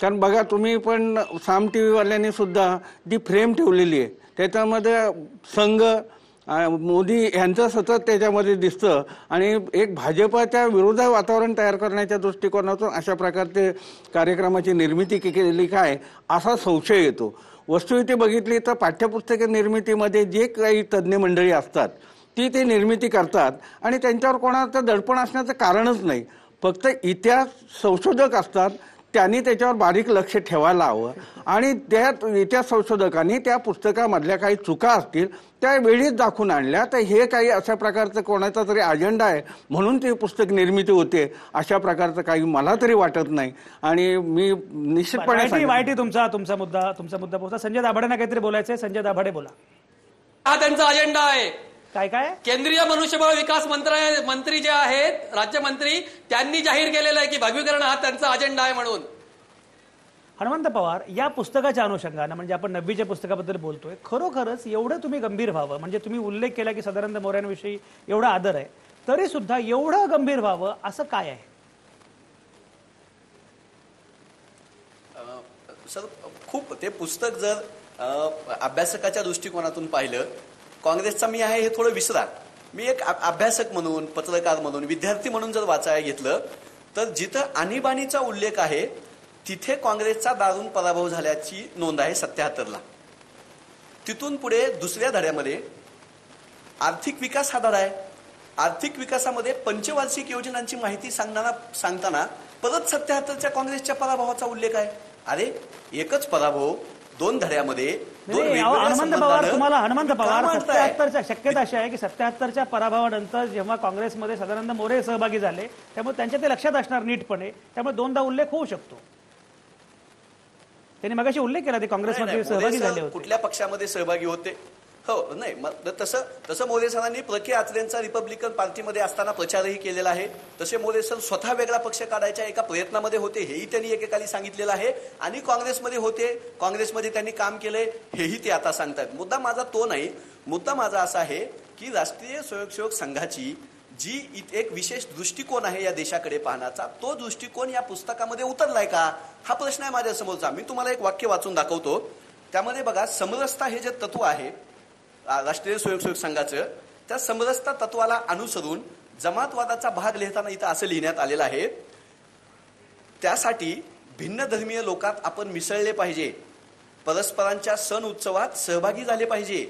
कारण बघा, तुम्ही पण साम TV वाल्यांनी सुद्धा जी फ्रेम ठेवलेली आहे त्याच्यामध्ये संघ मोदी यांचं सतत त्याच्यामध्ये दिसतं आणि एक भाजपाच्या विरोधात वातावरण तयार करण्याच्या दृष्टिकोनातून अशा प्रकारचे कार्यक्रमाची निर्मिती केली काय असा संशय येतो. वस्तुस्थिती बघितली तर पाठ्यपुस्तके निर्मितीमध्ये जे काही तज्ज्ञ मंडळी असतात ती निर्मिती करतात आणि त्यांच्यावर कोणाचं दडपण असण्याचं कारणच नाही. फक्त इतिहास संशोधक असतात, त्यांनी त्याच्यावर बारीक लक्ष ठेवायला हवं आणि त्यात इतिहास संशोधकांनी त्या पुस्तकामधल्या काही चुका असतील त्या वेळीच दाखवून आणल्या. तर हे काही अशा प्रकारचं कोणाचा तरी अजेंडा आहे म्हणून ते पुस्तक निर्मिती होते अशा प्रकारचं काही मला तरी वाटत नाही. आणि मी निश्चितपणे वाईटी तुमचा मुद्दा पोहोचला. संजय दाभाडेंना काहीतरी बोलायचंय. संजय दाभाडे बोला. हा त्यांचा अजेंडा आहे. काय केंद्रीय मनुष्यबळ विकास मंत्री जे आहेत राज्यमंत्री त्यांनी जाहीर केलेलं आहे की भगवीकरण हा त्यांचा अजेंडा आहे म्हणून. हनुमंत पवार, या पुस्तकाच्या अनुषंगानं म्हणजे आपण 90च्या पुस्तकाबद्दल बोलतोय, खरोखरच एवढं तुम्ही गंभीर व्हावं, म्हणजे तुम्ही उल्लेख केला की सदानंद मोऱ्यांविषयी एवढा आदर आहे, तरी सुद्धा एवढं गंभीर व्हावं असं काय आहे? सर, खूप ते पुस्तक जर अभ्यासकाच्या दृष्टिकोनातून पाहिलं, काँग्रेसचा मी आहे हे थोडं विसरा. मी एक अभ्यासक म्हणून, पत्रकार म्हणून, विद्यार्थी म्हणून जर वाचायला घेतलं तर जिथं आणीबाणीचा उल्लेख आहे तिथे काँग्रेसचा दारुण पराभव झाल्याची नोंद आहे 77ला. तिथून पुढे दुसऱ्या धड्यामध्ये आर्थिक विकास हा धडा आहे. आर्थिक विकासामध्ये पंचवार्षिक योजनांची माहिती सांगताना परत 77च्या काँग्रेसच्या पराभवाचा उल्लेख आहे. अरे एकच पराभव दोन धड्यामध्ये हनुमंत पवार 77च्या शक्यता अशी आहे की 77च्या पराभवानंतर जेव्हा काँग्रेसमध्ये सदानंद मोरे सहभागी झाले त्यामुळे त्यांच्या ते लक्षात असणार नीटपणे, त्यामुळे दोनदा उल्लेख होऊ शकतो. त्यांनी मगाशी उल्लेख केला ते काँग्रेसमध्ये सहभागी झाले होते. कुठल्या पक्षामध्ये सहभागी होते? हो, नाही तसं मोरे सरांनी प्रके आचरेंचा रिपब्लिकन पार्टीमध्ये असताना प्रचारही केलेला आहे. तसे मोरे सर स्वतः वेगळा पक्ष काढायच्या एका प्रयत्नामध्ये होते हेही त्यांनी एकेकाली सांगितलेलं आहे. आणि काँग्रेसमध्ये होते, काँग्रेसमध्ये त्यांनी काम केलंय हेही ते आता सांगतात. मुद्दा माझा तो नाही. मुद्दा माझा असा आहे की राष्ट्रीय स्वयंसेवक संघाची जी एक विशेष दृष्टिकोन आहे या देशाकडे पाहण्याचा, तो दृष्टिकोन या पुस्तकामध्ये उतरलाय का हा प्रश्न आहे माझ्या समोरचा. मी तुम्हाला एक वाक्य वाचून दाखवतो. त्यामध्ये बघा, समरसता हे जे तत्व आहे राष्ट्रीय स्वयंसेवक संघाचं, त्या समरसता तत्वाला अनुसरून जमातवादाचा भाग लिहिताना इथं असं लिहिण्यात आलेलं आहे, त्यासाठी भिन्न धर्मीय लोकात आपण मिसळले पाहिजे, परस्परांच्या सण उत्सवात सहभागी झाले पाहिजे.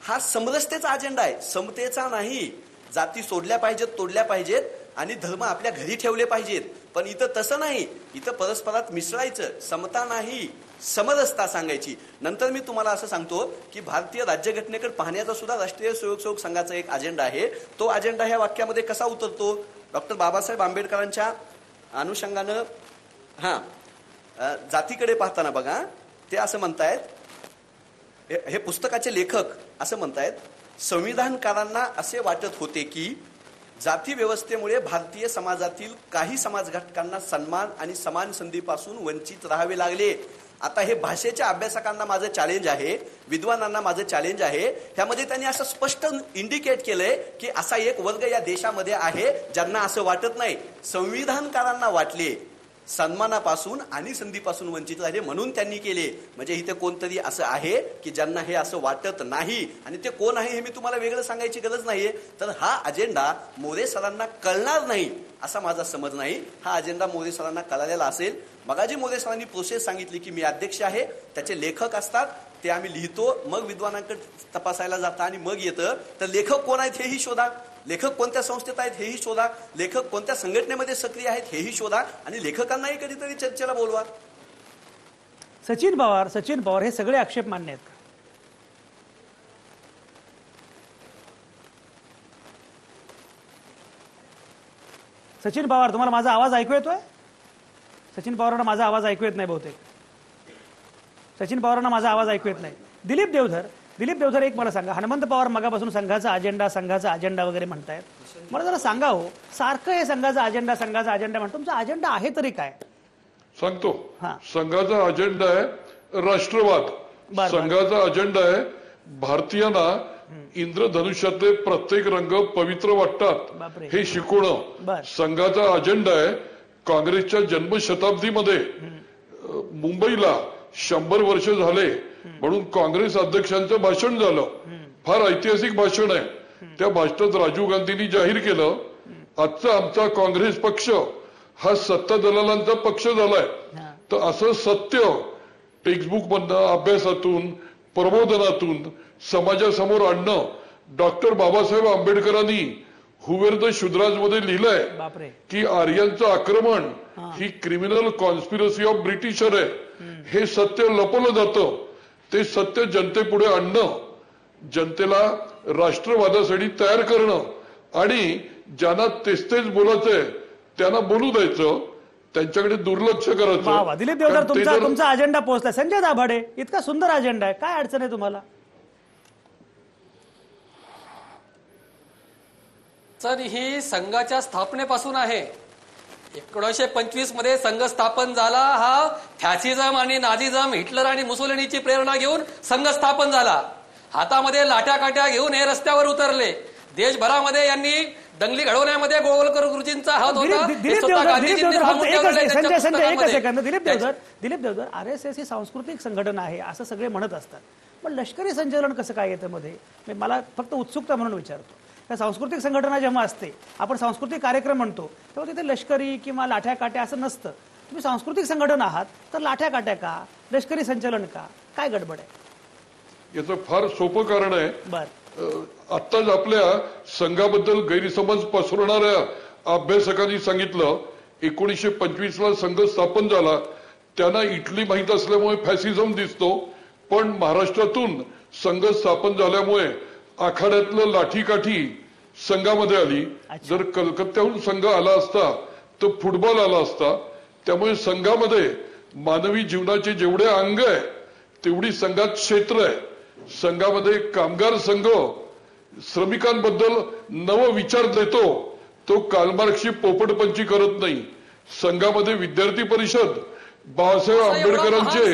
हा समरसतेचा अजेंडा आहे, समतेचा नाही. जाती सोडल्या पाहिजेत, तोडल्या पाहिजेत आणि धर्म आपल्या घरी ठेवले पाहिजेत. पण इथं तसं नाही. इथं परस्परात मिसळायचं, समता नाही, समरसता सांगायची. नंतर मी तुम्हाला असं सांगतो की भारतीय राज्यघटनेकडे पाहण्याचा सुद्धा राष्ट्रीय स्वयंसेवक संघाचा एक अजेंडा आहे. तो अजेंडा ह्या वाक्यामध्ये कसा उतरतो? डॉक्टर बाबासाहेब आंबेडकरांच्या अनुषंगानं जातीकडे पाहताना बघा, ते असं म्हणतायत, हे पुस्तकाचे लेखक असं म्हणतायत, संविधानकारांना असे वाटत होते की जाती व्यवस्थेमुळे भारतीय समाजातील काही समाज घटकांना सन्मान आणि समान संधीपासून वंचित राहावे लागले. आता हे भाषेच्या अभ्यासकांना माझं चॅलेंज आहे, विद्वानांना माझं चॅलेंज आहे. ह्यामध्ये त्यांनी असं स्पष्ट इंडिकेट केलंय की असा एक वर्ग या देशामध्ये आहे ज्यांना असं वाटत नाही. संविधानकारांना वाटले सन्मानापासून आणि संधीपासून वंचित राहिले म्हणून त्यांनी केले. म्हणजे इथे कोणतरी असं आहे की ज्यांना हे असं वाटत नाही. आणि ते कोण आहे हे मी तुम्हाला वेगळं सांगायची गरज नाहीये. तर हा अजेंडा मोरे सरांना कळणार नाही असा माझा समज नाही. हा अजेंडा मोरे सरांना कळालेला असेल. मगाजी मोरे सरांनी प्रोसेस सांगितली की मी अध्यक्ष आहे, त्याचे लेखक असतात, ते आम्ही लिहितो, मग विद्वानांकडे तपासायला जाता आणि मग येतं. तर लेखक कोण आहेत हेही शोधा, लेखक कोणत्या संस्थेत आहेत हेही शोधा, लेखक कोणत्या संघटनेमध्ये सक्रिय आहेत हेही शोधा आणि लेखकांनाही कधीतरी चर्चेला बोलवा. सचिन पवार हे सगळे आक्षेप मान्य आहेत का? सचिन पवार, तुम्हाला माझा आवाज ऐकू येतोय? सचिन पवारांना माझा आवाज ऐकू येत नाही बहुतेक. सचिन पवारांना माझा आवाज ऐकू येत नाही. दिलीप देवधर, एक मला सांगा, हनुमंत पवार मगापासून संघाचा अजेंडा वगैरे म्हणतायत. मला जरा सांगा हो, सारखं हे संघाचा अजेंडा म्हणतो, तुमचा अजेंडा आहे तरी काय? सांगतो. संघाचा अजेंडा आहे राष्ट्रवाद. संघाचा अजेंडा आहे भारतीयांना इंद्रधनुष्यातले प्रत्येक रंग पवित्र वाटतात हे शिकवणं. संघाचा अजेंडा आहे काँग्रेसच्या जन्मशताब्दीमध्ये मुंबईला 100 वर्ष झाले म्हणून काँग्रेस अध्यक्षांचं भाषण झालं. फार ऐतिहासिक भाषण आहे. त्या भाषणात राजीव गांधींनी जाहीर केलं, आजचा आमचा काँग्रेस पक्ष हा सत्ता दलालांचा पक्ष झालाय. तर असं सत्य टेक्स्टबुक मधनं, अभ्यासातून, प्रबोधनातून समाजासमोर आणणं डॉक्टर बाबासाहेब आंबेडकरांनी हुवेर द शुद्राज मध्ये लिहिलंय बापरे. की आर्यांचं आक्रमण ही क्रिमिनल कॉन्स्पिरसी ऑफ ब्रिटिशर आहे. हे सत्य लपवलं जातं. ते सत्य जनतेपुढे आणणं, जनतेला राष्ट्रवादासाठी तयार करणं आणि ज्यांना तेच बोलायचंय त्यांना बोलू द्यायचं, त्यांच्याकडे दुर्लक्ष वा करायचं. वा. दिलीप देवधर, कारण ते जर- तुमचा अजेंडा पोहोचला. संजय दाभाडे, इतका सुंदर अजेंडा आहे, काय अडचण आहे तुम्हाला? तर ही संघाच्या स्थापनेपासून आहे. 1925 मध्ये संघ स्थापन झाला. हा फॅसिझम आणि नाझिझम, हिटलर आणि मुसोलिनीची प्रेरणा घेऊन संघ स्थापन झाला. हातामध्ये लाट्या काट्या घेऊन हे रस्त्यावर उतरले. देशभरामध्ये यांनी दंगली घडवण्यामध्ये गोळवलकर गुरुजींचा हात होता. दिलीप देवधर, RSS ही सांस्कृतिक संघटना आहे असं सगळे म्हणत असतात, पण लष्करी संचलन कसं काय येतं मध्ये? मला फक्त उत्सुकता म्हणून विचारतो. त्या सांस्कृतिक संघटना जेव्हा असते, आपण सांस्कृतिक कार्यक्रम म्हणतो, तेव्हा तिथे लष्करी किंवा लाठ्या काट्या असं नसतं. तुम्ही सांस्कृतिक संघटना आहात तर लाठ्या काट्या का, लष्करी संचलन का, काय गडबड आहे? याचं फार सोपं कारण आहे. बर, आत्ताच आपल्या संघाबद्दल गैरसमज पसरवणाऱ्या अभ्यासकांनी सांगितलं 1925 ला संघ स्थापन झाला. त्यांना इटली माहीत असल्यामुळे फॅसिझम दिसतो, पण महाराष्ट्रातून संघ स्थापन झाल्यामुळे आखाड्यातलं लाठीकाठी संघामध्ये आली. जर कलकत्त्याहून संघ आला असता तर फुटबॉल आला असता. त्यामुळे संघामध्ये मानवी जीवनाचे जेवढे अंग आहे तेवढी संघात क्षेत्र आहे. संघामध्ये कामगार संघ श्रमिकांबद्दल नव विचार देतो, तो कार्लमार्क्सची पोपटपंची करत नाही. संघामध्ये विद्यार्थी परिषद बाबासाहेब आंबेडकरांचे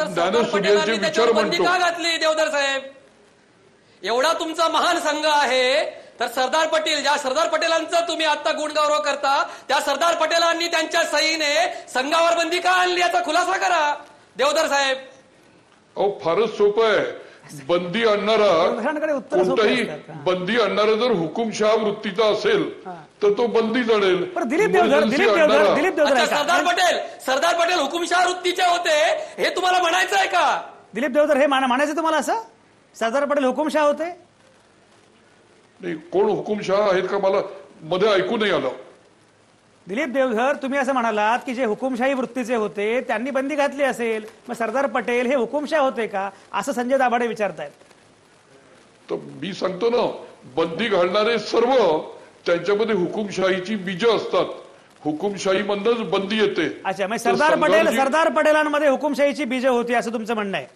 ज्ञानसूर्यांचे विचार मांडतो. घातली देवधर साहेब, एवढा तुमचा महान संघ आहे, तर सरदार पटेल, ज्या सरदार पटेलांचा तुम्ही आता गुणगौरव करता, त्या सरदार पटेलांनी त्यांच्या सहीने संघावर बंदी का आणली याचा खुलासा करा देवधर साहेब. अहो फारच सोपं आहे. बंदी आणणारा कोणताही बंदी आणणारा जर हुकुमशहा वृत्तीचा असेल तर तो बंदी जाणेल. सरदार पटेल हुकुमशहा वृत्तीचे होते हे तुम्हाला म्हणायचं आहे का? दिलीप देवधर, हे म्हणायचं तुम्हाला असं? सरदार पटेल हुकुमशहा होते? नाही, कोण हुकुमशहा आहेत का मला मध्ये ऐकू नाही आलं. दिलीप देवधर, तुम्ही असं म्हणालात की जे हुकुमशाही वृत्तीचे होते त्यांनी बंदी घातली असेल, मग सरदार पटेल हे हुकुमशाह होते का, असं संजय दाभाडे विचारतायत. तर मी सांगतो ना, बंदी घालणारे सर्व त्यांच्यामध्ये हुकुमशाहीची बीज असतात. हुकुमशाही मधनच बंदी येते. अच्छा, मग सरदार पटेलांमध्ये हुकुमशाहीची बीज होती असं तुमचं म्हणणं आहे?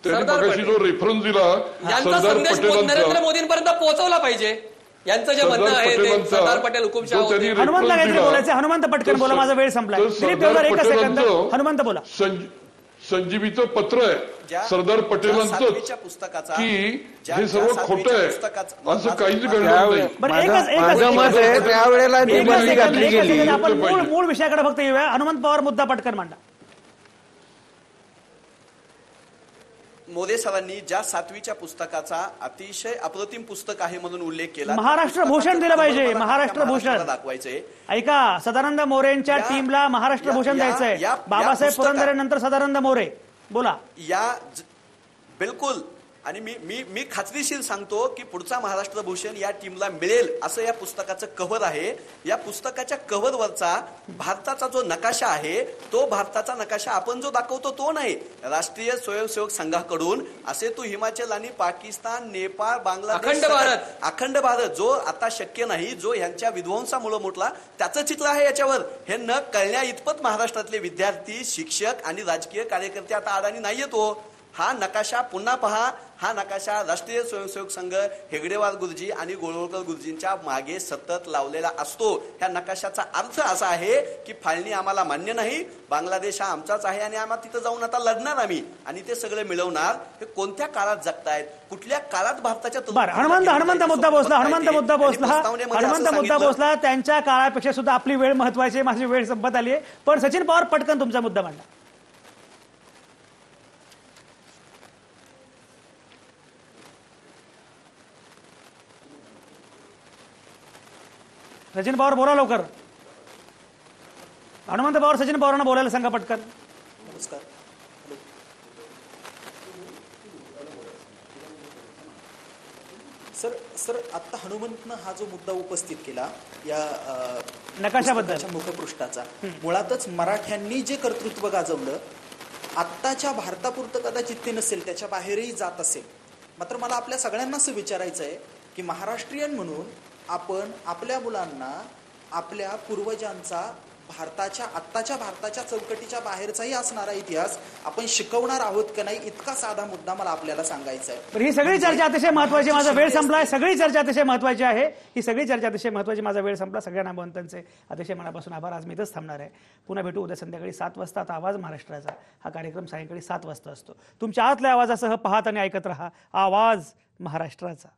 त्यांनी मगाशी जो रेफरन्स दिला यांचा संदेश नरेंद्र मोदींपर्यंत पोहोचवला पाहिजे. यांचं जे म्हणणं आहे ते सरदार पटेल हुकुमशाह होते. हनुमंतला काहीतरी बोलायचं. हनुमंत पटकन बोला, माझा वेळ संपलाय. दिलीप देवधर, एक सेकंद. हनुमंत बोला. संजीवीचं पत्र आहे सरदार पटेलांचं पुस्तकाचा की हे सर्व खोटं आहे, असं काहीच घडणार नाही. आपण मूळ विषयाकडे फक्त येऊया. हनुमंत पवार, मुद्दा पटकन मांडा. मोदे सरांनी ज्या 7वीच्या पुस्तकाचा अतिशय अप्रतिम पुस्तक आहे म्हणून उल्लेख केला, महाराष्ट्र भूषण दिलं पाहिजे. महाराष्ट्र भूषण दाखवायचंय. ऐका, सदानंद मोरेंच्या टीमला महाराष्ट्र भूषण द्यायचंय. बाबासाहेब पुरंदरेनंतर सदानंद मोरे, बोला. बिलकुल. आणि मी खात्रीशीर सांगतो की पुढचा महाराष्ट्र भूषण या टीमला मिळेल असं या पुस्तकाचं कव्हर आहे. या पुस्तकाच्या कव्हरवरचा भारताचा जो नकाशा आहे, तो भारताचा नकाशा आपण जो दाखवतो तो नाही. राष्ट्रीय स्वयंसेवक संघाकडून असे तो हिमाचल आणि पाकिस्तान, नेपाळ, बांगलादेश, अखंड भारत जो आता शक्य नाही, जो ह्यांच्या विध्वंसामुळे मोठला, त्याचं चित्र आहे याच्यावर. हे न कळण्या इतपत महाराष्ट्रातले विद्यार्थी, शिक्षक आणि राजकीय कार्यकर्ते आता अडाणी नाहीये. तो हा नकाशा पुन्हा पहा. हा नकाशा राष्ट्रीय स्वयंसेवक संघ, हेगडेवार गुरुजी आणि गोळवलकर गुरुजींच्या मागे सतत लावलेला असतो. ह्या नकाशाचा अर्थ असा आहे की फाळणी आम्हाला मान्य नाही, बांगलादेश हा आमचाच आहे आणि आम्हाला तिथं जाऊन आता लढणार आम्ही आणि ते सगळे मिळवणार. हे कोणत्या काळात जगतायत, कुठल्या काळात भारताच्या हनुमंत मुद्दा पोहोचला. त्यांच्या काळापेक्षा सुद्धा आपली वेळ महत्वाची आहे. माझी वेळ संपत आली आहे, पण सचिन पवार पटकन तुमचा मुद्दा मांडा. सचिन पवार बोला लवकर. हनुमंत पवार सचिन पवारांना बोलायला सांगा पटकन. नमस्कार. सर आत्ता हनुमंतनं हा जो मुद्दा उपस्थित केला या नकाशाबद्दल. पुस्तकाच्या मुखपृष्ठाचा, मुळातच मराठ्यांनी जे कर्तृत्व गाजवलं आत्ताच्या भारतापुरतं कदाचित ते नसेल, त्याच्या बाहेरही जात असेल. मात्र मला आपल्या सगळ्यांना असं विचारायचं आहे की महाराष्ट्रीयन म्हणून आपण आपल्या मुलांना आपल्या पूर्वजांचा आत्ताच्या भारताच्या चौकटीच्या बाहेरचाही असणारा इतिहास आपण शिकवणार आहोत का नाही, इतका साधा मुद्दा मला आपल्याला सांगायचा आहे. ही सगळी चर्चा अतिशय महत्वाची. माझा वेळ संपलाय. सगळी चर्चा अतिशय महत्वाची आहे. ही सगळी चर्चा अतिशय महत्वाची. माझा वेळ संपला. सगळ्या नामवंतांचे अतिशय मनापासून आभार. आज मी इथंच थांबणार आहे. पुन्हा भेटू उद्या संध्याकाळी 7 वाजता. आता आवाज महाराष्ट्राचा हा कार्यक्रम सायंकाळी 7 वाजता असतो. तुमच्या आतल्या आवाजासह पाहत आणि ऐकत रहा आवाज महाराष्ट्राचा.